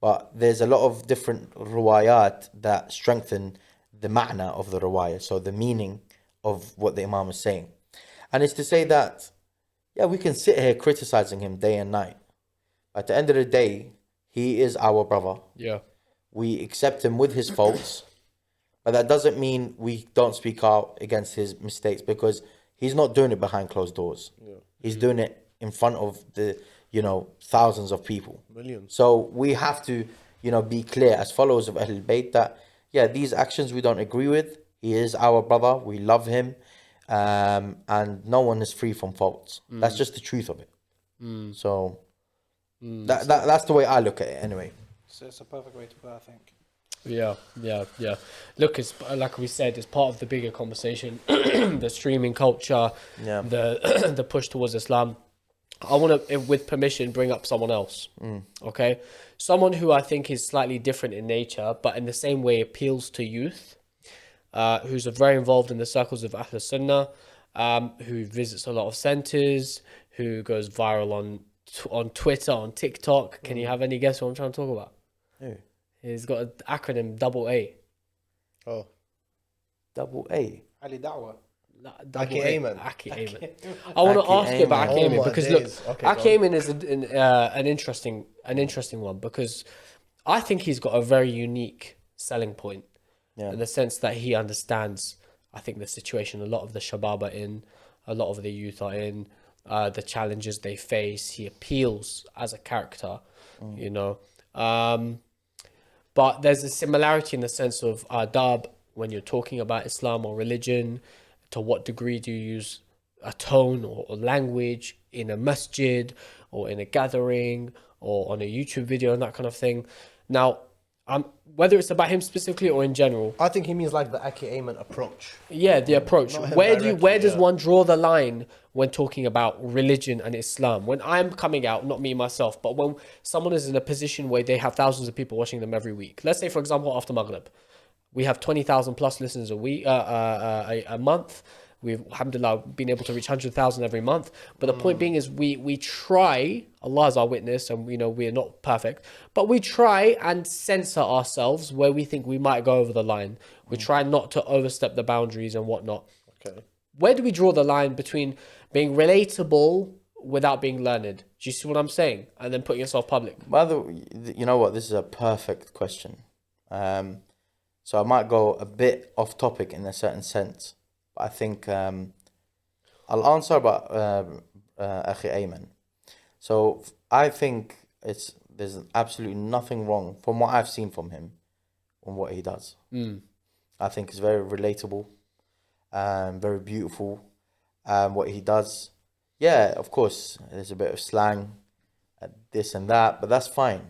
But there's a lot of different riwayat that strengthen the ma'na of the riwayah, so the meaning of what the Imam is saying. And it's to say that, yeah, we can sit here criticizing him day and night. At the end of the day, he is our brother. Yeah. We accept him with his faults, but that doesn't mean we don't speak out against his mistakes, because he's not doing it behind closed doors. Yeah. He's doing it in front of the, thousands of people. Millions. So we have to, be clear as followers of Ahlul Bayt that, yeah, these actions we don't agree with. He is our brother. We love him. And no one is free from faults. That's just the truth of it. So that's the way I look at it anyway. So it's a perfect way to put it, I think. Yeah. Look, it's like we said, it's part of the bigger conversation, the streaming culture, the push towards Islam. I want to, with permission, bring up someone else. Okay, someone who I think is slightly different in nature, but in the same way appeals to youth. Who's very involved in the circles of Ahl Sunnah, who visits a lot of centers, who goes viral on Twitter, on TikTok. Can you have any guess what I'm trying to talk about? Who? He's got an acronym, double A. Oh. Double A? Ali Dawah. Akhi Ayman. Akhi Ayman. I want to ask you about Akhi Ayman, because look, Akhi Ayman is an interesting one, because I think he's got a very unique selling point. In the sense that he understands, I think, the situation a lot of the shabab are in, a lot of the youth are in, the challenges they face. He appeals as a character, but there's a similarity in the sense of adab when you're talking about Islam or religion. To what degree do you use a tone or language in a masjid or in a gathering or on a YouTube video and that kind of thing? Now, whether it's about him specifically or in general, I think he means like the Akhi Ayman approach. Yeah, the approach. Where does one draw the line when talking about religion and Islam? When I'm coming out, not me myself, but when someone is in a position where they have thousands of people watching them every week. Let's say, for example, after Maghrib, we have 20,000 plus listeners a week, a month. We've, alhamdulillah, been able to reach 100,000 every month. But the point being is we try, Allah is our witness, and we know we're not perfect, but we try and censor ourselves where we think we might go over the line. We try not to overstep the boundaries and whatnot. Okay. Where do we draw the line between being relatable without being learned? Do you see what I'm saying? And then putting yourself public. By the way, you know what? This is a perfect question. So I might go a bit off topic in a certain sense. I think I'll answer about Akhi Ayman. So I think there's absolutely nothing wrong from what I've seen from him on what he does. I think it's very relatable, very beautiful. What he does, yeah, of course, there's a bit of slang, this and that, but that's fine.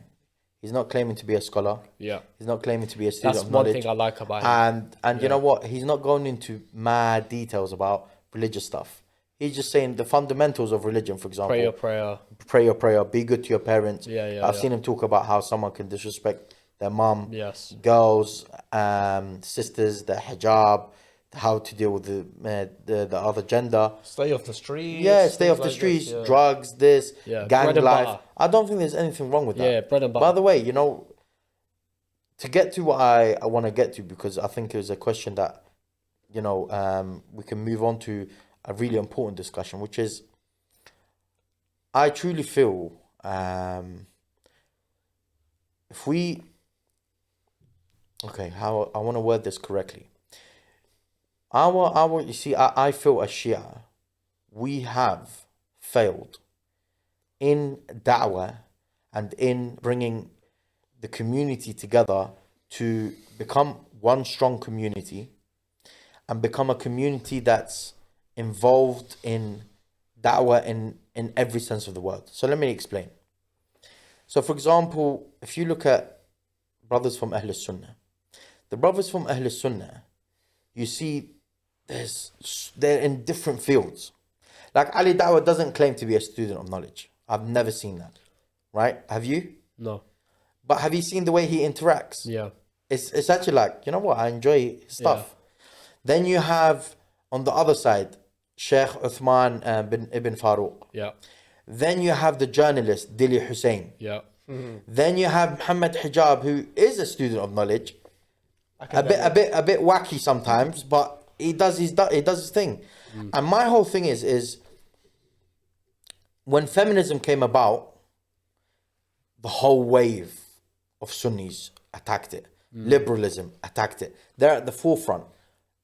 He's not claiming to be a scholar. Yeah. He's not claiming to be a student of knowledge. That's one thing I like about him. And you know what? He's not going into mad details about religious stuff. He's just saying the fundamentals of religion, for example. Pray your prayer. Pray your prayer. Be good to your parents. I've seen him talk about how someone can disrespect their mum, yes, girls, sisters, their hijab, how to deal with the other gender. Stay off the streets. Yeah, stay off the streets. Drugs, gang life. I don't think there's anything wrong with that. Yeah, bread and butter. By the way, to get to what I want to get to, because I think it was a question that, we can move on to a really important discussion, which is, I truly feel if we, how I want to word this correctly. You see, I feel as Shia, we have failed in da'wah and in bringing the community together to become one strong community and become a community that's involved in da'wah in every sense of the word. So let me explain. So for example, if you look at brothers from Ahl Sunnah, the brothers from Ahl Sunnah, you see they're in different fields. Like Ali Dawah doesn't claim to be a student of knowledge. I've never seen that. Right? Have you? No. But have you seen the way he interacts? Yeah. It's actually like, you know what, I enjoy his stuff. Yeah. Then you have, on the other side, Sheikh Uthman ibn Farouk. Yeah. Then you have the journalist, Dili Hussein. Yeah. Then you have Muhammad Hijab, who is a student of knowledge. A bit wacky sometimes, but he does his thing. And my whole thing is when feminism came about, the whole wave of Sunnis attacked it. Liberalism attacked it. They're at the forefront.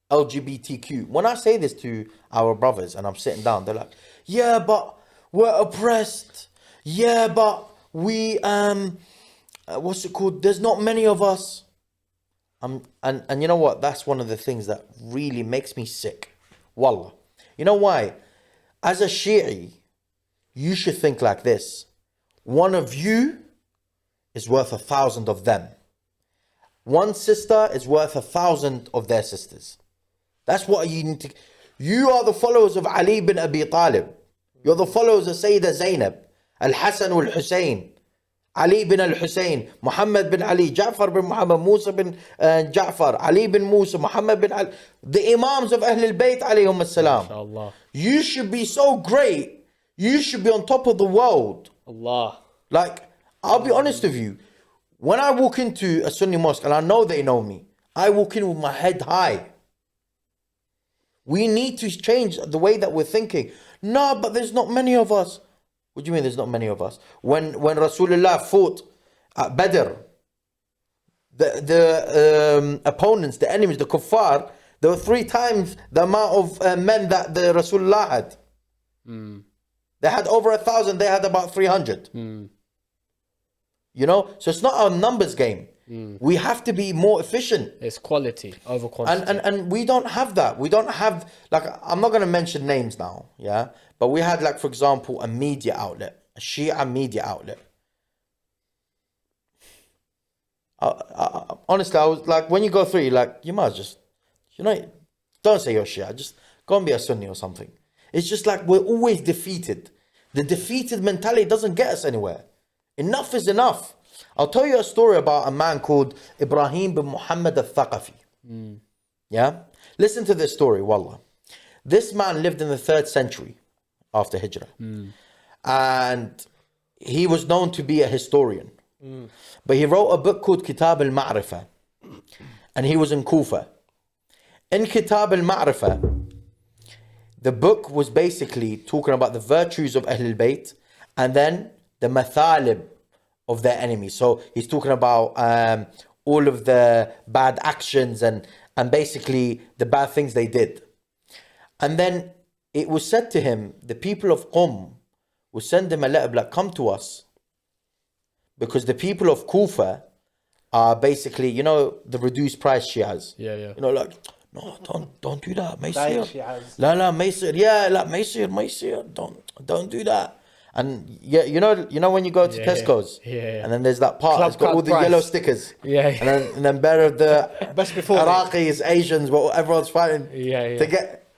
LGBTQ. When I say this to our brothers and I'm sitting down, they're like, yeah, but we're oppressed. Yeah, but we, what's it called? There's not many of us. And you know what? That's one of the things that really makes me sick. Wallah. You know why? As a Shi'i, you should think like this. One of you is worth 1,000 of them. One sister is worth 1,000 of their sisters. That's what you need to... You are the followers of Ali bin Abi Talib. You're the followers of Sayyidah Zainab, Al-Hassan al-Hussein, Ali bin al-Hussein, Muhammad bin Ali, Ja'far bin Muhammad, Musa bin Ja'far, Ali bin Musa, Muhammad bin Ali, the Imams of Ahl al-Bayt alayhum as-salam. Allah. You should be so great. You should be on top of the world. Allah. Like, I'll be honest with you. When I walk into a Sunni mosque, and I know they know me, I walk in with my head high. We need to change the way that we're thinking. No, but there's not many of us. What do you mean there's not many of us? When Rasulullah fought at Badr, the opponents, the enemies, the Kuffar, there were 3 times the amount of men that the Rasulullah had. They had over 1,000, they had about 300. You know, so it's not a numbers game. We have to be more efficient. It's quality over quantity. And we don't have that. We don't have, like, I'm not going to mention names now, yeah? But we had, like, for example, a media outlet, a Shia media outlet. Honestly, I was like, when you go through, you're like, you might just, you know, don't say you're Shia, just go and be a Sunni or something. It's just like we're always defeated. The defeated mentality doesn't get us anywhere. Enough is enough. I'll tell you a story about a man called Ibrahim bin Muhammad al-Thaqafi. Yeah? Listen to this story, wallah. This man lived in the 3rd century after Hijrah. And he was known to be a historian. But he wrote a book called Kitab al-Ma'rifah. And he was in Kufa. In Kitab al-Ma'rifah, the book was basically talking about the virtues of Ahl al-Bayt and then the mathalib of their enemies. So he's talking about all of the bad actions and basically the bad things they did. And then it was said to him, the people of Qum will send him a letter like, come to us. Because the people of Kufa are basically, you know, the reduced price Shias. Yeah. You know, like, no, don't do that. Diet Maysir. Shias. La, Maysir. Yeah, like, Maysir. Don't do that. And yeah, you know when you go to Tesco's, and then there's that part, Club it's got all the price. yellow stickers, Yeah. and then better of the Best before Iraqis, Asians, what everyone's fighting Yeah. to get.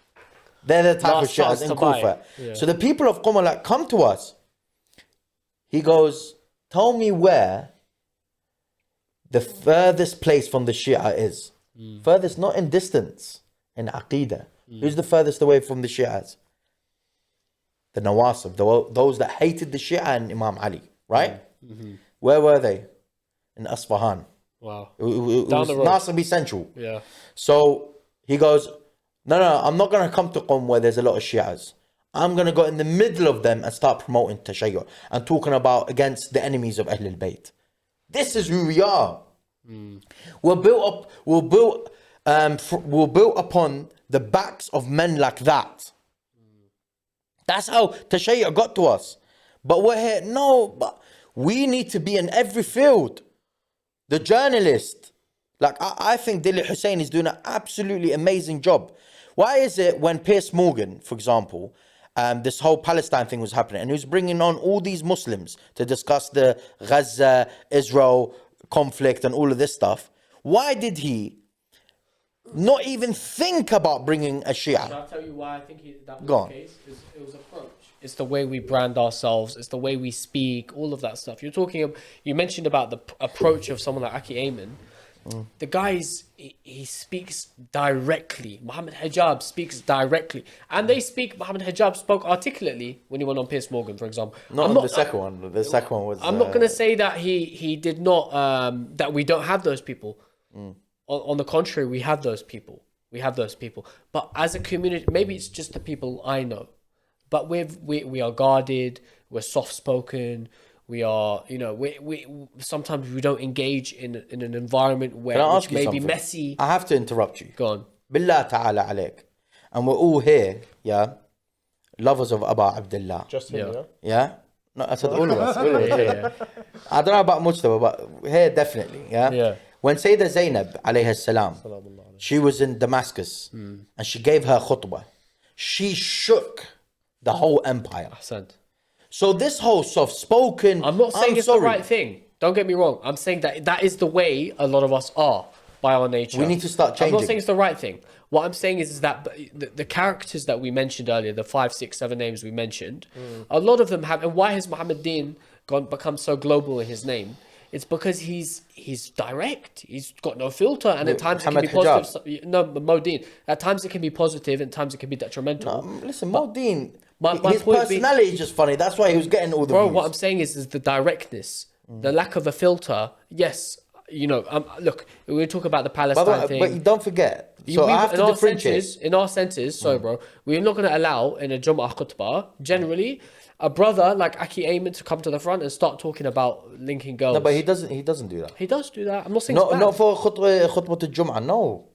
They're the type Last of chance Shias in to buy. Kufa. Yeah. So the people of Qum are like, come to us. He goes, tell me where the furthest place from the Shia is. Furthest, not in distance, in Aqidah. Who's the furthest away from the Shias? The Nawasib, those that hated the Shia and Imam Ali, right? Where were they? In Asfahan. Wow. It was Down the road. Nasibi Central. Yeah. So he goes, no, I'm not going to come to Qum where there's a lot of Shias. I'm going to go in the middle of them and start promoting Tashayyu and talking about against the enemies of Ahl al-Bayt. This is who we are. We're built upon the backs of men like that. That's how Tashayyu got to us. But we're here, no, but we need to be in every field. the journalist. Like, I think Dilly Hussein is doing an absolutely amazing job. Why is it when Piers Morgan, for example, this whole Palestine thing was happening, and he was bringing on all these Muslims to discuss the Gaza, Israel conflict and all of this stuff, why did he not even think about bringing a Shia? Shall I tell you why I think that was Go on. the case? It was approach. It's the way we brand ourselves. It's the way we speak. All of that stuff. You mentioned about the approach of someone like Akhi Ayman. The guy he speaks directly. Muhammad Hijab speaks directly, and Muhammad Hijab spoke articulately when he went on Piers Morgan, for example. The second one. The second one was. I'm not going to say that he did not. That we don't have those people. On the contrary, we have those people. But as a community, maybe it's just the people I know. But we are guarded. We're soft spoken. We are, we sometimes we don't engage in an environment where which may be messy. I have to interrupt you. Go on. Billah ta'ala alayk. And we're all here, yeah, lovers of Aba Abdullah. Just him, yeah? Yeah? No, I said all of us. I don't know about Mujtaba, but here definitely, yeah? Yeah. When Sayyidah Zainab, alayhi salam, she was in Damascus, and she gave her khutbah, she shook the whole empire. Ahsant. So this whole soft-spoken... I'm not saying it's the right thing. Don't get me wrong. I'm saying that is the way a lot of us are by our nature. We need to start changing. I'm not saying it's the right thing. What I'm saying is that the characters that we mentioned earlier, the 5, 6, 7 names we mentioned, a lot of them have... And why has Muhammad Deen become so global in his name? It's because he's direct. He's got no filter, and at times it can be positive. No, MoDeen. At times it can be positive, and at times it can be detrimental. No, listen, MoDeen... My his personality is just funny. That's why he was getting all the views. What I'm saying is the directness, the lack of a filter. Yes, look, we talk about the Palestine thing. But don't forget. So I have to differentiate. In our senses, sorry, bro, we're not going to allow in a Jum'ah khutbah, generally, a brother like Akhi Ayman to come to the front and start talking about linking girls. No, but he doesn't do that. He does do that. I'm not saying it's bad. Not for khutbah to no.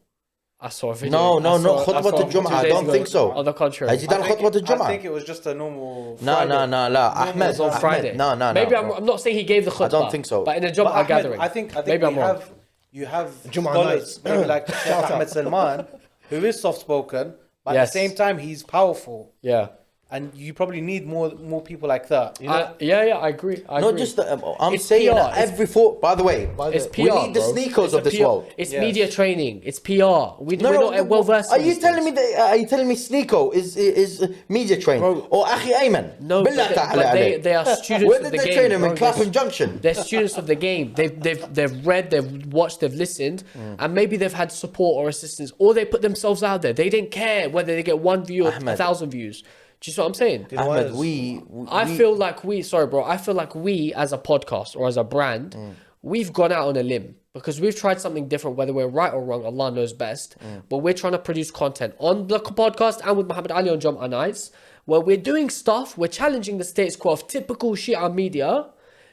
I saw a video. No, not khutbah to Jum'ah. I don't think so. On the contrary. Has he done khutbah to Jum'ah? I think it was just a normal Friday. No. Ahmed. on Friday. No. Maybe I'm not saying he gave the khutbah. I don't think so. But in a Jum'ah gathering. I think maybe I'm wrong. You have scholars, maybe like Sheikh Ahmed Salman, who is soft-spoken, but at the same time, he's powerful. Yeah. And you probably need more people like that. You know? I agree. Not just I'm saying PR. that every thought. By the way, it's PR, we need the Sneakos of this world. It's media training. It's PR. We're not well versed. Are you telling me Sneako is media trained or Akhi Ayman? No, but they are students Where of did the they game. train him in Clapham Junction? They're students of the game. They've read, they've watched, they've listened, and maybe they've had support or assistance, or they put themselves out there. They didn't care whether they get 1 view or 1,000 views. Do you see what I'm saying? Ahmed, I feel like we as a podcast or as a brand, we've gone out on a limb because we've tried something different, whether we're right or wrong, Allah knows best. But we're trying to produce content on the podcast and with Muhammad Ali on Jum'ah nights, where we're doing stuff, we're challenging the status quo of typical Shia media,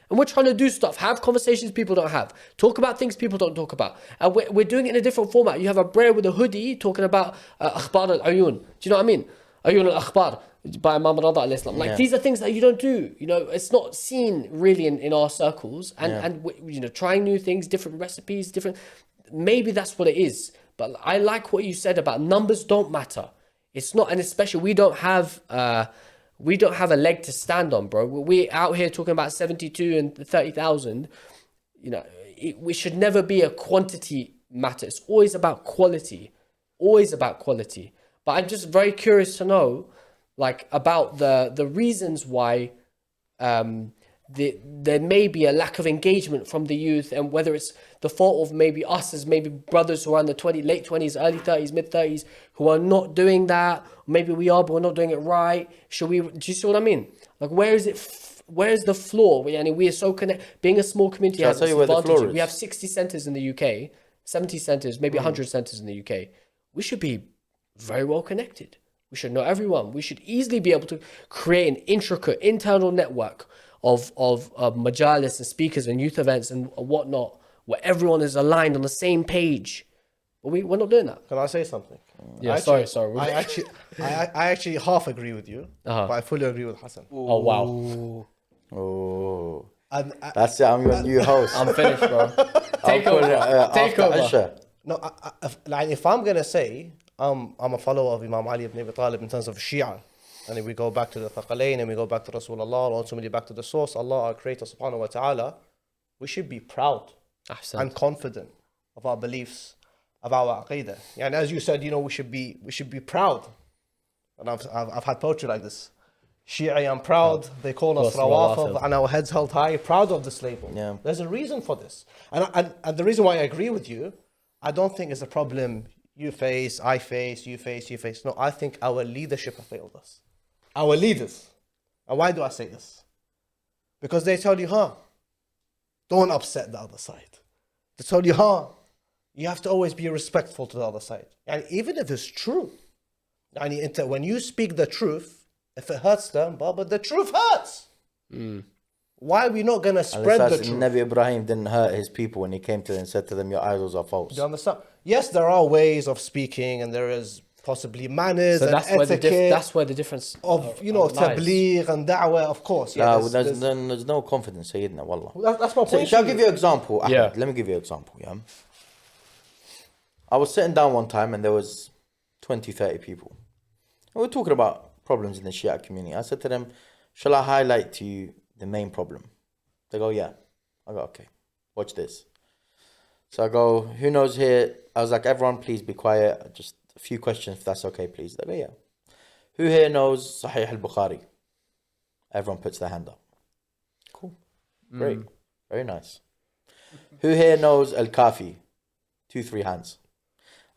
and we're trying to do stuff, have conversations people don't have, talk about things people don't talk about. And we're doing it in a different format. You have a brer with a hoodie talking about Akhbar al-Ayun. Do you know what I mean? Ayun al-Akhbar by Imam Rada al-Islam. These are things that you don't do. It's not seen really in our circles. And trying new things, different recipes, maybe that's what it is. But I like what you said about numbers don't matter. It's not, and especially we don't have a leg to stand on, bro. We're out here talking about 72 and 30,000. We should never be a quantity matter. It's always about quality. Always about quality. But I'm just very curious to know, about the reasons why there may be a lack of engagement from the youth, and whether it's the fault of maybe us as maybe brothers who are in the late 20s, early 30s, mid 30s, who are not doing that. Maybe we are, but we're not doing it right. Do you see what I mean? Where is it? Where's the flaw? We are so connected. Being a small community has this advantage. We have 60 centres in the UK, 70 centres, maybe 100 centres in the UK. We should be very well connected. We should know everyone. We should easily be able to create an intricate internal network of majalis and speakers and youth events and whatnot, where everyone is aligned on the same page. But we're not doing that. Can I say something? Yeah, sorry. I actually half agree with you, but I fully agree with Hassan. Oh, wow. Oh. And That's it. I'm your new host. I'm finished, bro. Take I'll put over. it, Take after over. Isha. No, if I'm gonna say I'm a follower of Imam Ali ibn Abi Talib in terms of Shia, and if we go back to the Thaqalain and we go back to Rasulullah, and ultimately back to the source, Allah, our Creator, Subhanahu wa Taala, we should be proud Ahsan. and confident of our beliefs, of our aqidah. And as you said, we should be proud. And I've had poetry like this. Shia, I am proud. They call us Rawafid, and our heads held high, proud of this label. Yeah. There's a reason for this. And the reason why I agree with you, I don't think it's a problem you face, I face, you face, you face. No, I think our leadership have failed us. Our leaders. And why do I say this? Because they tell you, don't upset the other side. They tell you, you have to always be respectful to the other side. And even if it's true, and when you speak the truth, if it hurts them, but the truth hurts. Why are we not going to spread the truth? Nabi Ibrahim didn't hurt his people when he came to them and said to them, your idols are false. Do you understand? Yes, there are ways of speaking, and there is possibly manners So and that's etiquette. that's where the difference of lies. tabligh and da'wah, of course. Yeah, There's no confidence, Sayyidina, wallah. that's my point. Shall I give you an example? Ahmed? Yeah. Let me give you an example, yeah? I was sitting down one time and there was 20, 30 people. And we were talking about problems in the Shia community. I said to them, shall I highlight to you the main problem? They go, yeah. I go, okay, watch this. So I go, who knows here? I was like, everyone, please be quiet. Just a few questions, if that's okay, please. They go, yeah. Who here knows Sahih al-Bukhari? Everyone puts their hand up. Cool. Great. Very nice. Who here knows Al-Kafi? 2, 3 hands.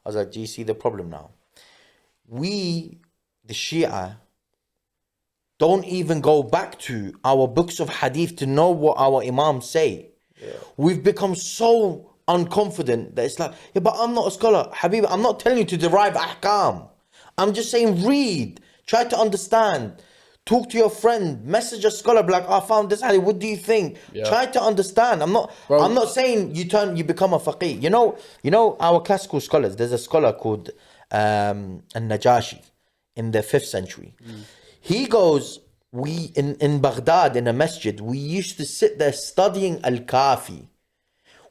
I was like, do you see the problem now? We, the Shia, don't even go back to our books of hadith to know what our imams say. Yeah. We've become so unconfident that it's like, yeah, but I'm not a scholar. Habib, I'm not telling you to derive ahkam. I'm just saying read, try to understand, talk to your friend, message a scholar, be like, I found this hadith, what do you think? Yeah. Try to understand. I'm not saying you become a faqih. You know our classical scholars, there's a scholar called Al-Najashi in the 5th century. He goes, we in Baghdad in a masjid, we used to sit there studying Al-Kafi.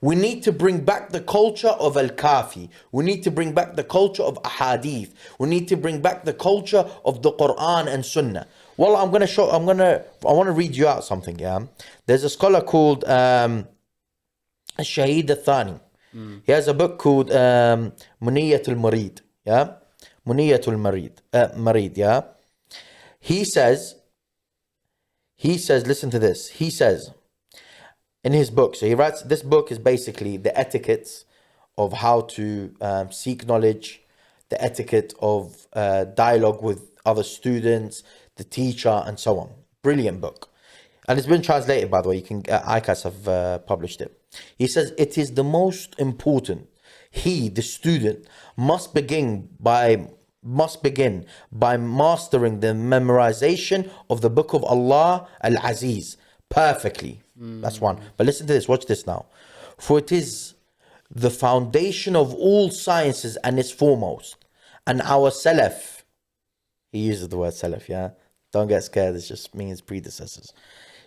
We need to bring back the culture of Al-Kafi. We need to bring back the culture of Ahadith. We need to bring back the culture of the Quran and Sunnah. Well, I want to read you out something, yeah? There's a scholar called Al-Shahid Al-Thani. He has a book called Muniyat al-Marid, yeah? Muniyat al-Marid, yeah? He says, listen to this. He says, in his book, so he writes, this book is basically the etiquettes of how to seek knowledge, the etiquette of dialogue with other students, the teacher, and so on. Brilliant book. And it's been translated, by the way. You can, ICAS have published it. He says, it is the most important. He, the student, must begin by mastering the memorization of the book of Allah Al-Aziz perfectly. That's one. But listen to this, watch this now. For it is the foundation of all sciences and is foremost. And our Salaf, he uses the word Salaf, yeah? Don't get scared, it just means predecessors.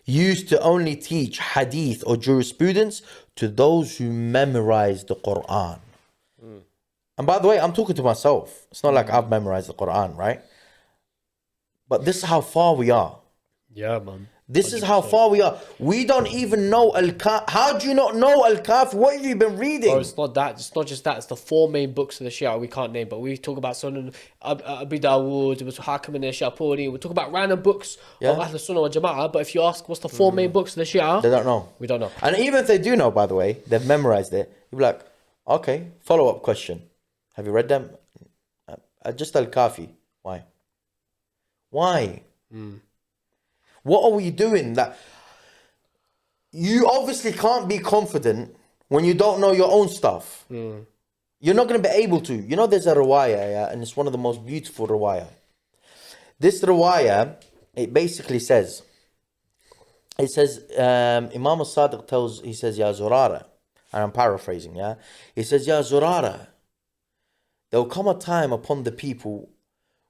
Used to only teach hadith or jurisprudence to those who memorize the Quran. And by the way, I'm talking to myself. It's not like I've memorized the Quran, right? But this is how far we are. Yeah, man. This 100%. Is how far we are. We don't even know Al-Kafi. How do you not know Al-Kafi? What have you been reading? Bro, it's not that. It's not just that. It's the 4 main books of the Shia we can't name. But we talk about Sunni, Abi Dawood, Hakim and Shapuri. We talk about random books of Ahl Sunnah wal Jama'ah. But if you ask what's the 4 main books of the Shia, they don't know. We don't know. And even if they do know, by the way, they've memorized it. You'll be like, okay, follow-up question. Have you read them? Just Al-Kafi. Why? What are we doing? That you obviously can't be confident when you don't know your own stuff. You're not going to be able to. You know, there's a riwayah, yeah, and it's one of the most beautiful riwayah. This riwayah, it basically says, Imam al-Sadiq tells, he says, Ya Zurara, and I'm paraphrasing, yeah? He says, Ya Zurara, there will come a time upon the people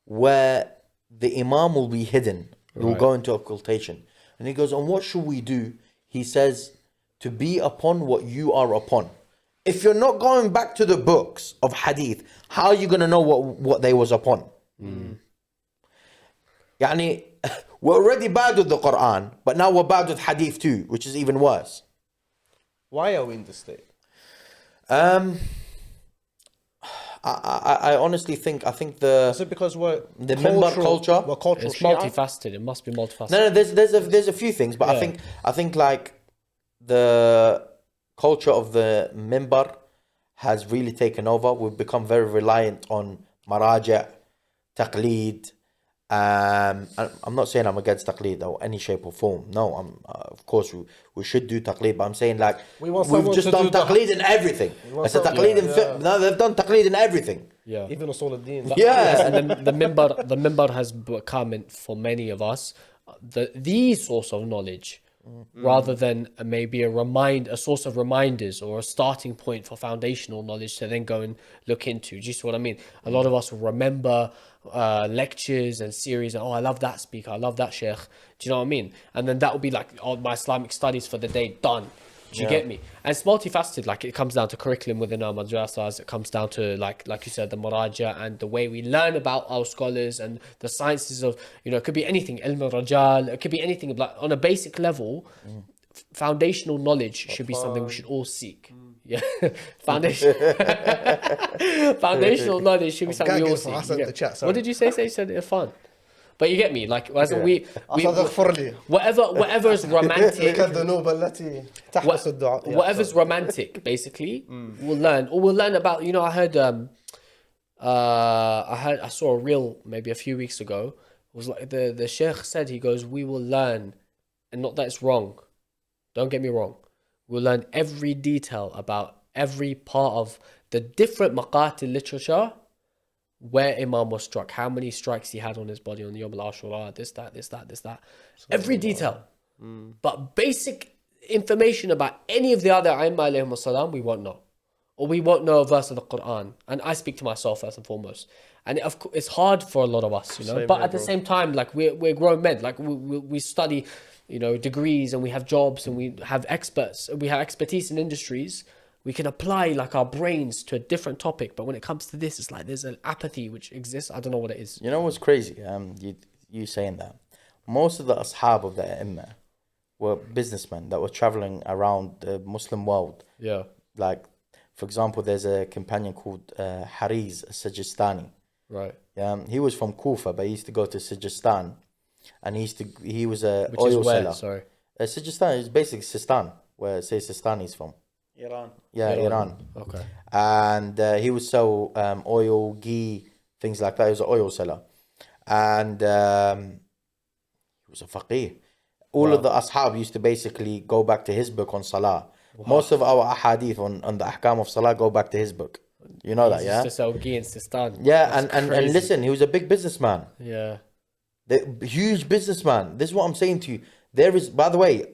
where the Imam will be hidden. He will go into occultation. And he goes, and what should we do? He says, to be upon what you are upon. if you're not going back to the books of hadith, how are you going to know what they was upon? Yani, we're already bad with the Quran, but now we're bad with hadith too, which is even worse. Why are we in this state? I honestly think the Is it because we're the member culture? We're cultural. It's multifaceted. It must be multifaceted. No, there's a few things, but Yeah. I think like the culture of the member has really taken over. We've become very reliant on maraja, taqleed. I'm not saying I'm against taqleed or any shape or form. No, of course we should do taqleed, but I'm saying like We want we've someone just to done do the- taqleed in everything. want I said some- taqleed in yeah. no, they've done taqleed in everything. Yeah. Even Usul al-Din. Yeah. And then the member has become, for many of us, the source of knowledge, rather than maybe a source of reminders or a starting point for foundational knowledge to then go and look into. Do you see what I mean? A lot of us will remember lectures and series, and I love that speaker, I love that sheikh. Do you know what I mean? And then that will be like, my Islamic studies for the day done. Do you get me? And it's multifaceted. Like, it comes down to curriculum within our madrasas. It comes down to like you said, the muraja and the way we learn about our scholars and the sciences of, it could be anything, ilm al-rajal, it could be anything. Like, on a basic level, foundational knowledge should be something we should all seek. Yeah, foundational knowledge should be something we all gagging for seek. Hassan You to get- chat, sorry. What did you say? You said Irfan. But you get me, like, as in we أستغفر لي. whatever is romantic, كالذنوب التي تحبس الدعاء. whatever's romantic, basically, we'll learn about. I heard, I saw a reel maybe a few weeks ago. It was like the sheikh said, he goes, we will learn, and not that it's wrong. Don't get me wrong. We'll learn every detail about every part of the different maqatil literature, where Imam was struck, how many strikes he had on his body on the Yom al-Ashura, this, that. Every detail. But basic information about any of the other Ayman alayhim as-salam, we won't know. Or we won't know a verse of the Quran. And I speak to myself first and foremost. And of course, it's hard for a lot of us, Same But here, at the bro. same time, like, we're grown men. Like, we study, degrees, and we have jobs, and we have expertise in industries. We can apply like our brains to a different topic, but when it comes to this, it's like there's an apathy which exists. I don't know what it is. You know what's crazy? You saying that most of the ashab of the Imam were businessmen that were traveling around the Muslim world. Yeah. Like, for example, there's a companion called Hariz Sajistani. Right. He was from Kufa, but he used to go to Sajistan, and he was a Which oil is where? seller. Sorry. Sajistan is basically Sistan, where say Sistani is from. Iran. Yeah, Iran. Okay. And he would sell oil, ghee, things like that. He was an oil seller, and he was a faqih. All of the ashab used to basically go back to his book on salah. Most of our ahadith on the ahkam of salah go back to his book. You know that, yeah? It's just Ghee in Sistan. Yeah, That's and crazy. listen, he was a big businessman. Yeah. The huge businessman. This is what I'm saying to you. There is, by the way,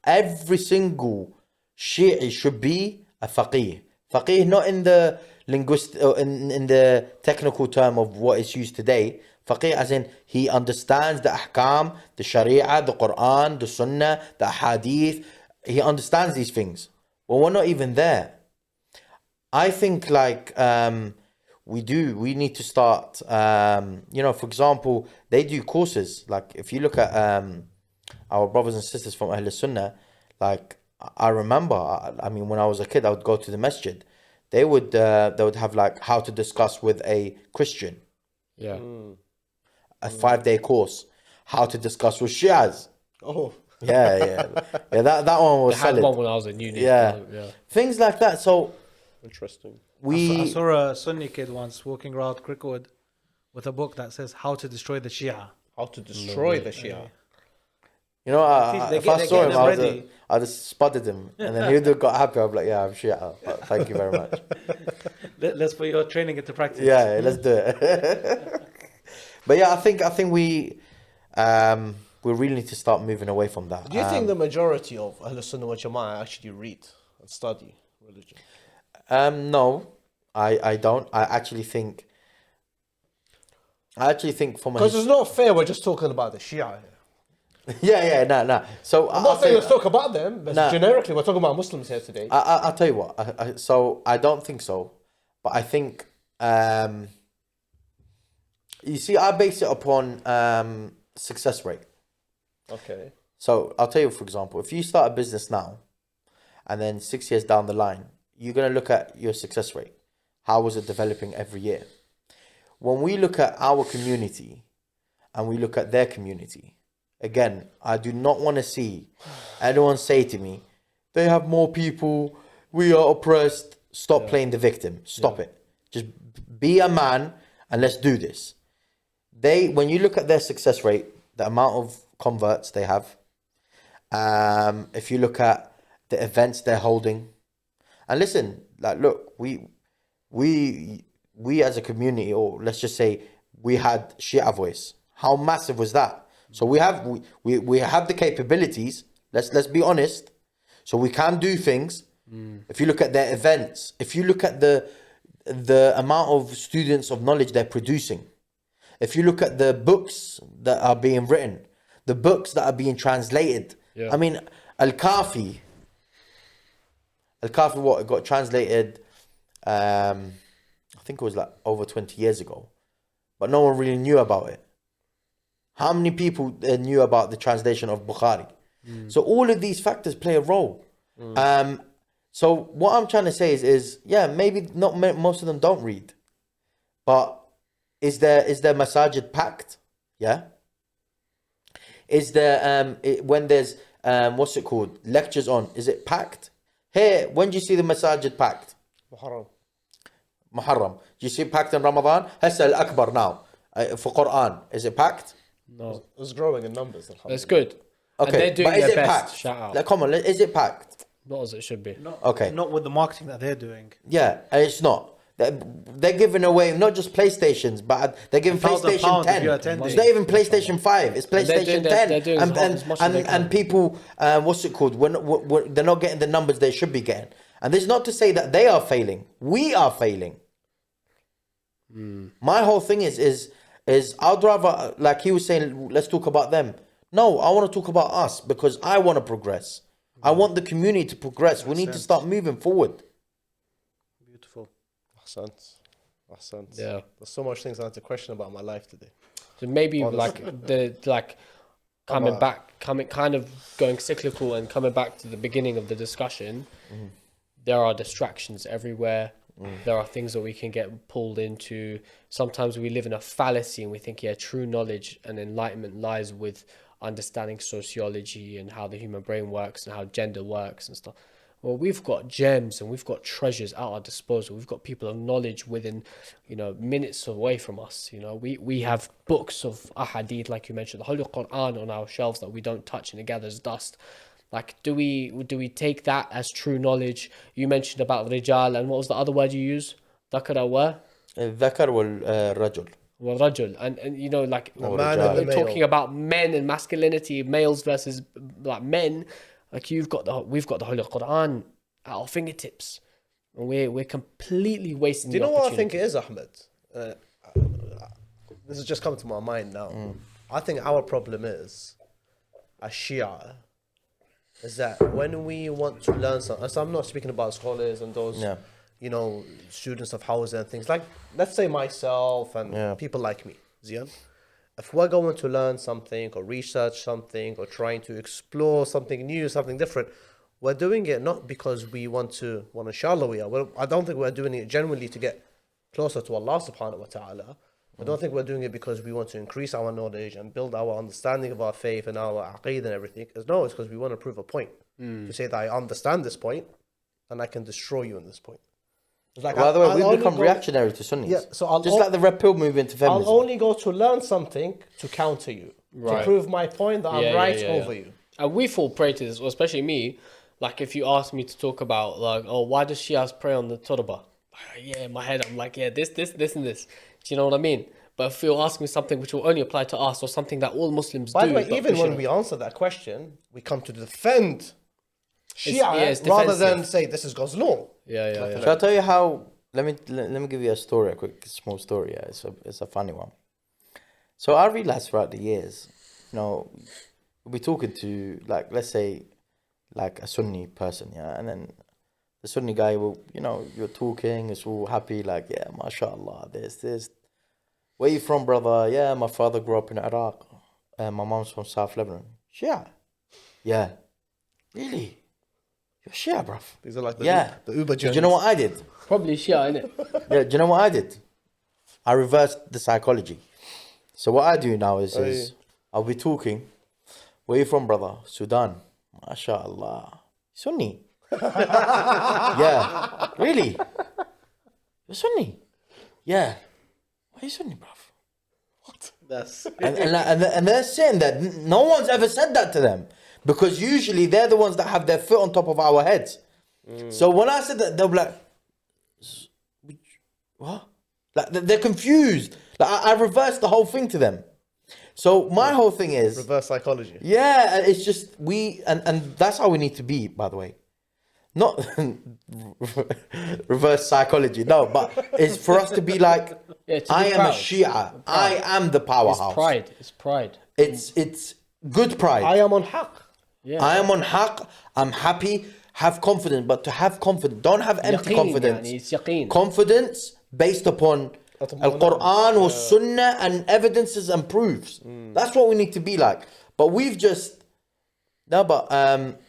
every single Shi'i should be a faqih. Faqih, not in the in the technical term of what is used today. Faqih as in he understands the ahkam, the sharia, the Quran, the sunnah, the hadith. He understands these things. But we're not even there. I think like we need to start for example, they do courses. Like if you look at our brothers and sisters from Ahl Sunnah, like I remember, I mean, when I was a kid, I would go to the masjid. They would have like how to discuss with a Christian, Yeah. a 5-day course, how to discuss with Shias. Oh, Yeah. That one was I had solid. one when I was in uni. Yeah. Yeah. Things like that. So interesting. I saw a Sunni kid once walking around Cricklewood with a book that says How to Destroy the Shia. How to destroy the Shia. you know, They if get- I they saw get him, them ready. I just spotted him, and then he would have got happy. I'd be like, "Yeah, I'm Shia. Thank you very much." Let's put your training into practice. Yeah, let's do it. But yeah, I think we really need to start moving away from that. Do you think the majority of Ahl Sunnah wal Jama'ah actually read and study religion? No, I don't. I actually think from a Because it's not fair we're just talking about the Shia here. No. So I'm not saying let's talk about them, but generically, we're talking about Muslims here today. I'll tell you what. So I don't think so, but I think you see, I base it upon success rate. Okay. So I'll tell you, for example, if you start a business now, and then 6 years down the line, you're gonna look at your success rate. How was it developing every year? When we look at our community, and we look at their community, again, I do not want to see anyone say to me, they have more people, we are oppressed. Stop playing the victim. Stop it. Just be a man and let's do this. When you look at their success rate, the amount of converts they have, if you look at the events they're holding, and listen, like, look, we as a community, or let's just say we had Shia Voice. How massive was that? So we have the capabilities. Let's be honest. So we can do things. If you look at their events, if you look at the amount of students of knowledge they're producing, if you look at the books that are being written, the books that are being translated. Yeah. I mean, Al-Kafi, what it got translated, I think it was like over 20 years ago, but no one really knew about it. How many people knew about the translation of Bukhari? So all of these factors play a role. So what I'm trying to say is maybe not most of them don't read, but is there masajid packed? Yeah. Is there when there's what's it called, lectures on, is it packed? Here, when do you see the masajid packed? Muharram. Do you see it packed in Ramadan? Hassa al-Akbar now for Quran. Is it packed? No. It's growing in numbers. It's good. Okay, and they're doing but is their it best. packed? Shout out. Like, come on, is it packed? Not as it should be. Not with the marketing that they're doing. Yeah, and it's not. They're giving away not just PlayStations, but they're giving PlayStation 10. It's not even PlayStation 5. It's PlayStation 10. And people, what's it called? They're not getting the numbers they should be getting. And this is not to say that they are failing. We are failing. My whole thing is I'd rather, like he was saying, let's talk about them. No, I want to talk about us because I want to progress. I want the community to progress. We need to start moving forward. Beautiful. Ahsant. Yeah. There's so much things I have to question about my life today. So maybe kind of going cyclical and coming back to the beginning of the discussion, there are distractions everywhere. There are things that we can get pulled into. Sometimes we live in a fallacy and we think, true knowledge and enlightenment lies with understanding sociology and how the human brain works and how gender works and stuff. Well, we've got gems and we've got treasures at our disposal. We've got people of knowledge within, minutes away from us. We have books of ahadith, like you mentioned, the Holy Quran on our shelves that we don't touch and it gathers dust. Like, do we take that as true knowledge? You mentioned about rijal, and what was the other word you used? Dhakar wa? Dhakar wal rajul. Well, rajul, and we're talking about men and masculinity, males versus like men. Like we've got the Holy Quran at our fingertips, and we're completely wasting. Do you know what I think it is, Ahmed? This has just come to my mind now. I think our problem is, as Shia, is that when we want to learn something, so I'm not speaking about scholars and those, students of houses and things like, let's say myself and people like me, Zian. If we're going to learn something or research something or trying to explore something new, something different, we're doing it not because we want to, inshallah we are. Well, I don't think we're doing it genuinely to get closer to Allah subhanahu wa ta'ala. I don't think we're doing it because we want to increase our knowledge and build our understanding of our faith and our aqeed and everything. No, it's because we want to prove a point. To say that I understand this point and I can destroy you in this point. It's like, by the way, we've become reactionary to Sunnis. Yeah, so just like the red pill movement to feminism. I'll only go to learn something to counter you. To prove my point that I'm right over you. And we fall prey to this, especially me. Like if you ask me to talk about why does Shias pray on the turba? In my head I'm like, this and this. Do you know what I mean? But if you ask me something which will only apply to us or something that all Muslims do. By the way, even when we answer that question, we come to defend Shia rather than say this is God's law. Yeah. Shall I tell you how? Let me give you a story, a quick small story. It's a funny one. So I realized throughout the years, we'll be talking to, like, let's say, like a Sunni person, yeah, and then the Sunni guy will, you know, you're talking, it's all happy, like, yeah, mashallah, this. Where you from, brother? Yeah, my father grew up in Iraq. My mom's from South Lebanon. Shia? Yeah. Really? You're Shia, bruv? These are like the Do Uber journeys. you know what I did? Probably Shia, innit? Yeah, do you know what I did? I reversed the psychology. So what I do now is I'll be talking. Where you from, brother? Sudan. MashaAllah. Sunni. Yeah. Really? You're Sunni? Yeah. Why are you Sunni, bruv? That's And they're saying that no one's ever said that to them, because usually they're the ones that have their foot on top of our heads. So when I said that, they'll be like, what? Like, they're confused. Like, I reversed the whole thing to them. So my whole thing is reverse psychology. yeah, it's just and that's how we need to be, by the way. Not reverse psychology, no, but it's for us to be like, Yeah, to be I am proud. a Shia. I am the powerhouse. It's pride. It's good pride. I am on haqq. Yeah. I am on haqq. I'm happy. Have confidence, but to have confidence, don't have empty Yaqeen, confidence. يعني, it's yaqeen. Confidence based upon Al-Quran or Sunnah and evidences and proofs. That's what we need to be like. But we've just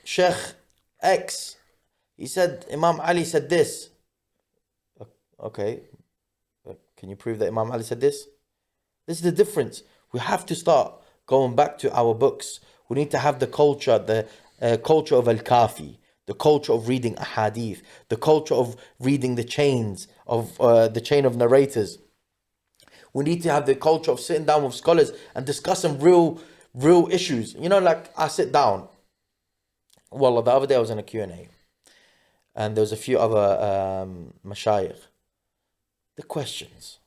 Sheikh X, he said Imam Ali said this. Okay, can you prove that Imam Ali said this? This is the difference. We have to start going back to our books. We need to have the culture, the culture of Al-Kafi, the culture of reading ahadith, the culture of reading the chains of the chain of narrators. We need to have the culture of sitting down with scholars and discussing real issues. You know, like I sit down. Wallah, the other day I was in a Q&A and there was a few other mashayikh. The questions.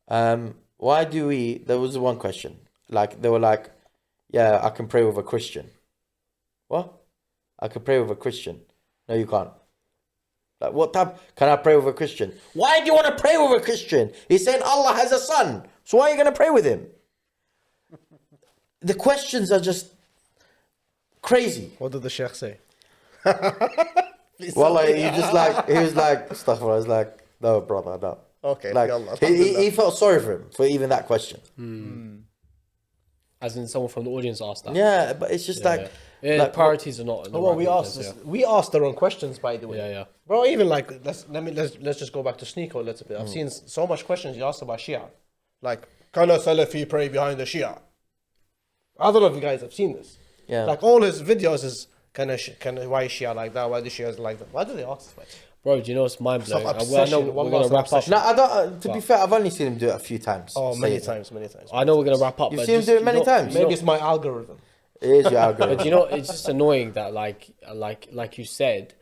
Why do we... There was one question. Like, they were like, yeah, I can pray with a Christian. What? I can pray with a Christian. No, you can't. Like, what type? Can I pray with a Christian? Why do you want to pray with a Christian? He's saying Allah has a son. So why are you going to pray with him? The questions are just crazy. What did the sheikh say? Wallah, he was like, astaghfirullah. I was like, no, brother, no. Okay, Like, yallah, he felt sorry for him for even that question. As in someone from the audience asked that. Yeah, but it's just like priorities are not. in the Well, right we places, asked this, we asked the wrong questions, by the way. Yeah. Bro, even like let's just go back to Sneako a little bit. I've seen so much questions you asked about Shia, like can a Salafi pray behind the Shia? I don't know if you guys have seen this. Yeah. Like all his videos is why is Shia like that? Why the Shia is like that? Why do they ask this? Bro, do you know what's mind blowing? Some I know obsession, we're one gonna last wrap up. obsession. No, I don't. To be fair, I've only seen him do it a few times. Oh, Say many it. times. I know we're gonna wrap up. You've but seen him just, do it many times. Maybe it's my algorithm. It is your algorithm. But you know, it's just annoying that like you said,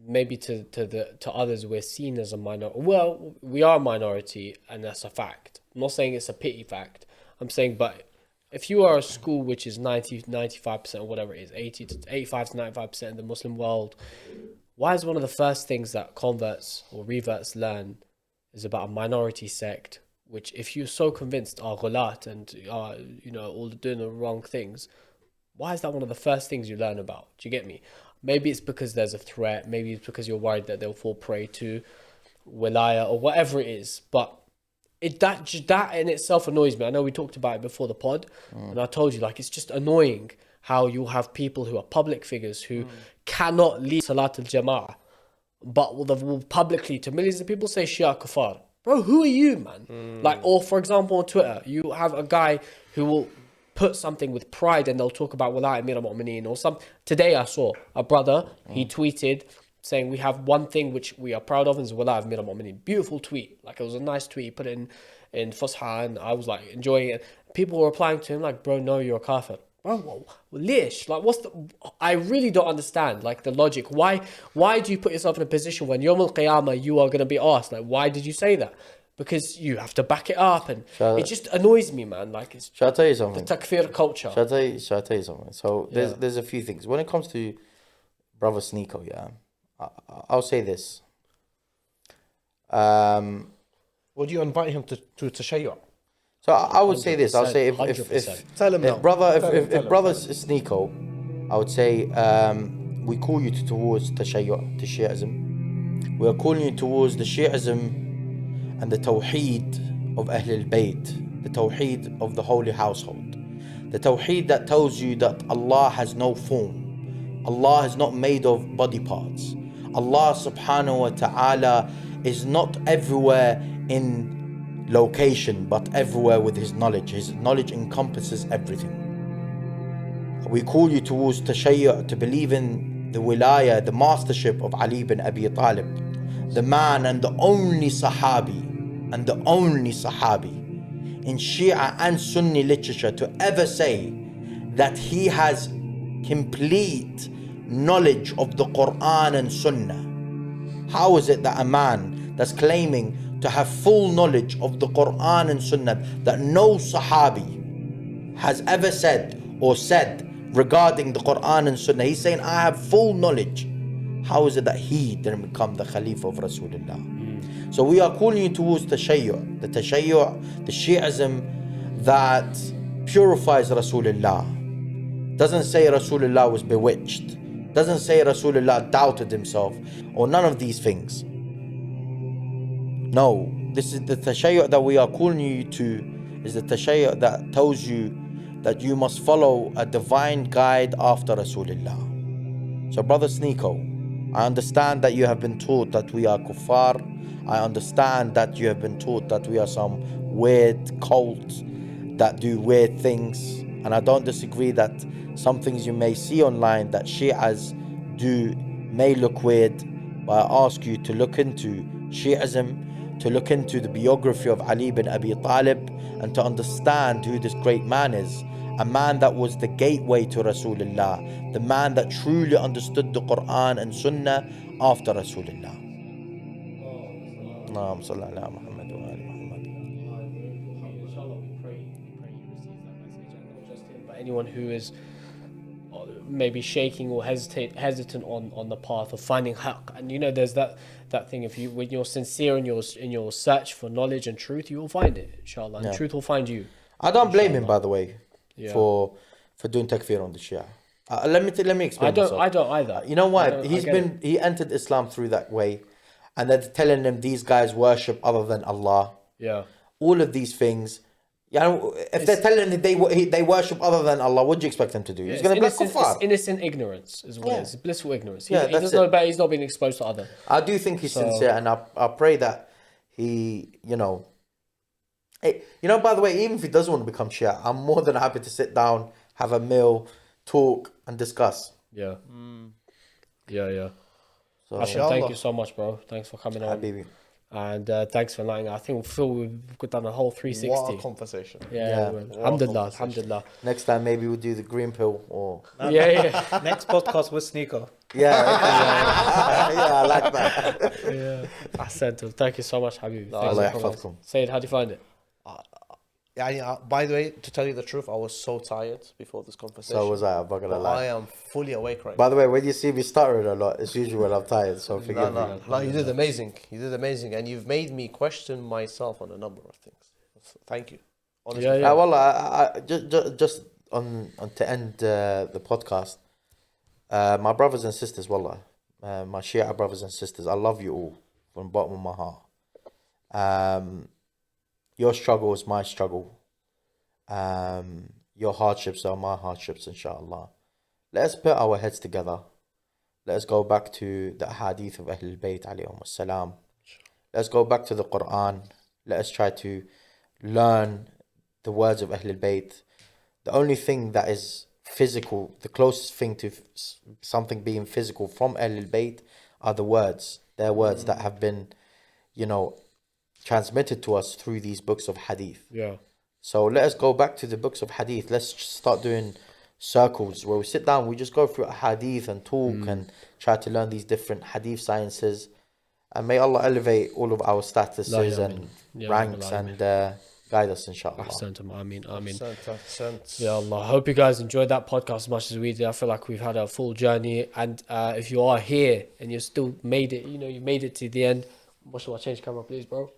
maybe to others we're seen as a minority. Well, we are a minority, and that's a fact. I'm not saying it's a pity fact. I'm saying, but if you are a school which is 95% or whatever it is, 85 to 95% in the Muslim world, why is one of the first things that converts or reverts learn is about a minority sect, which if you're so convinced are ghulat and are, you know, all doing the wrong things, why is that one of the first things you learn about? Do you get me? Maybe it's because there's a threat. Maybe it's because you're worried that they'll fall prey to wilaya or whatever it is. But that in itself annoys me. I know we talked about it before the pod, and I told you, like, it's just annoying how you have people who are public figures who cannot lead Salat al-Jama'ah, but will publicly to millions of people say Shia Kuffar. Bro, who are you, man? Like, or for example, on Twitter, you have a guy who will put something with pride and they'll talk about Wala Amir al-Mu'mineen or some. Today I saw a brother, he tweeted saying we have one thing which we are proud of, and is Wala Amir al-Mu'mineen. Beautiful tweet. Like, it was a nice tweet. He put it in Fusha and I was like enjoying it. People were replying to him like, bro, no, you're a kafir. Bro, lish. Like, I really don't understand, like, the logic. Why do you put yourself in a position when Yawm al-Qiyamah you are going to be asked, like, why did you say that? Because you have to back it up, and it just annoys me, man. Like, it's Shall I tell you something? the takfir culture. Shall I tell you something? So there's a few things. When it comes to Brother Sneako, yeah, I'll say this. Would you invite him to Tashayyu'? So I would say this. I'll say 100%. Tell him now. if brother's Sneako, I would say we call you towards Tashayyu', to Shi'ism. We are calling you towards the Shi'ism and the Tawheed of Ahl al-Bayt, the Tawheed of the Holy Household. The Tawheed that tells you that Allah has no form. Allah is not made of body parts. Allah subhanahu wa ta'ala is not everywhere in location, but everywhere with His knowledge. His knowledge encompasses everything. We call you towards Tashayyu', to believe in the wilayah, the mastership of Ali bin Abi Talib, the man and the only Sahabi, in Shia and Sunni literature to ever say that he has complete knowledge of the Quran and Sunnah. How is it that a man that's claiming to have full knowledge of the Quran and Sunnah, that no Sahabi has ever said or said regarding the Quran and Sunnah, he's saying, I have full knowledge. How is it that he didn't become the Khalifa of Rasulullah? So we are calling you towards Tashayyu', the Shi'ism that purifies Rasulullah. Doesn't say Rasulullah was bewitched. Doesn't say Rasulullah doubted himself, or none of these things. No, this is the Tashayyu' that we are calling you to, is the Tashayyu' that tells you that you must follow a divine guide after Rasulullah. So brother Sneako, I understand that you have been taught that we are kuffar. I understand that you have been taught that we are some weird cult that do weird things. And I don't disagree that some things you may see online that Shias do may look weird. But I ask you to look into Shi'ism, to look into the biography of Ali bin Abi Talib, and to understand who this great man is. A man that was the gateway to Rasulullah, the man that truly understood the Quran and Sunnah after Rasulullah. Allahumma salli ala Muhammad wa ali Muhammad. Inshallah, we pray he receives that message, and not just him, but anyone who is maybe shaking or hesitant on the path of finding haqq. And you know, there's that thing, when you're sincere in your search for knowledge and truth, you will find it, inshallah, and truth will find you. I don't blame him, by the way, for doing takfir on the Shia. Let me explain myself. I don't either. You know why? He entered Islam through that way, and they're telling him these guys worship other than Allah. Yeah. All of these things. You know, if they're telling him they worship other than Allah, what do you expect him to do? He's going to be kuffar. It's innocent ignorance, is what it is. Blissful ignorance. He that's doesn't know about. He's not being exposed to other. I do think he's sincere, and I pray that he, by the way, even if he doesn't want to become Shia, I'm more than happy to sit down, have a meal, talk, and discuss. Yeah. Yeah. So, Hassan, thank you so much, bro. Thanks for coming on. Habibi. And thanks for letting. I think we've done a whole 360. What a conversation. Yeah. Alhamdulillah. Next time maybe we'll do the green pill or. Yeah. Next podcast with Sneako. Yeah, I like that. Yeah. Ahsan. Thank you so much, Habib. Allah yahfazkum. Sayed, how do you find it? By the way, to tell you the truth, I was so tired before this conversation. So was I. I'm not gonna lie. I am fully awake right now. By the way, when you see me stuttering a lot, it's usually when I'm tired. So forgive me. No, you did amazing. And you've made me question myself on a number of things. So thank you. Honestly. Yeah. Well, I just on to end the podcast. My brothers and sisters, wallah, my Shia brothers and sisters, I love you all from the bottom of my heart. Your struggle is my struggle. Your hardships are my hardships, inshallah. Let us put our heads together. Let us go back to the hadith of Ahl al-Bayt alayhim as-salam. Let us go back to the Quran. Let us try to learn the words of Ahl al-Bayt. The only thing that is physical, the closest thing to something being physical from Ahl al-Bayt are the words. Their words that have been, transmitted to us through these books of hadith. Yeah. So let us go back to the books of hadith. Let's start doing circles where we sit down, we just go through a hadith and talk and try to learn these different hadith sciences. And may Allah elevate all of our statuses and ranks and guide us, inshallah. Ameen. Ahsant. Ya Allah. I hope you guys enjoyed that podcast as much as we did. I feel like we've had a full journey. And if you are here and you still made it, you made it to the end. What shall I change camera, please, bro?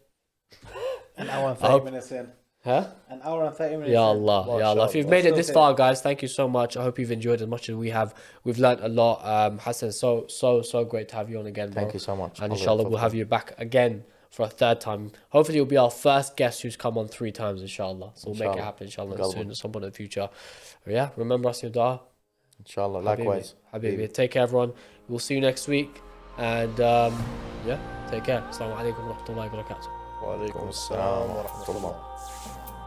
An hour and 30 minutes in. Huh? An hour and 30 minutes. Ya in. Allah, Ya Allah. If MashaAllah. you've made it this Still far, guys, thank you so much. I hope you've enjoyed as much as we have. We've learned a lot. Hassan, so great to have you on again, bro. Thank you so much. And Allah inshallah, we'll yahfadhak. have you back again for a third time. Hopefully, you'll be our first guest who's come on 3 times, inshallah. So we'll make it Inshallah. happen, inshallah, Inshallah. soon at some point in the future. But yeah, remember us in your dua. Inshallah, likewise. Habibi. Take care, everyone. We'll see you next week. And yeah, take care. Assalamu alaikum wa rahmatullahi wa barakatuh. Wa alaikum assalam wa rahmatullah.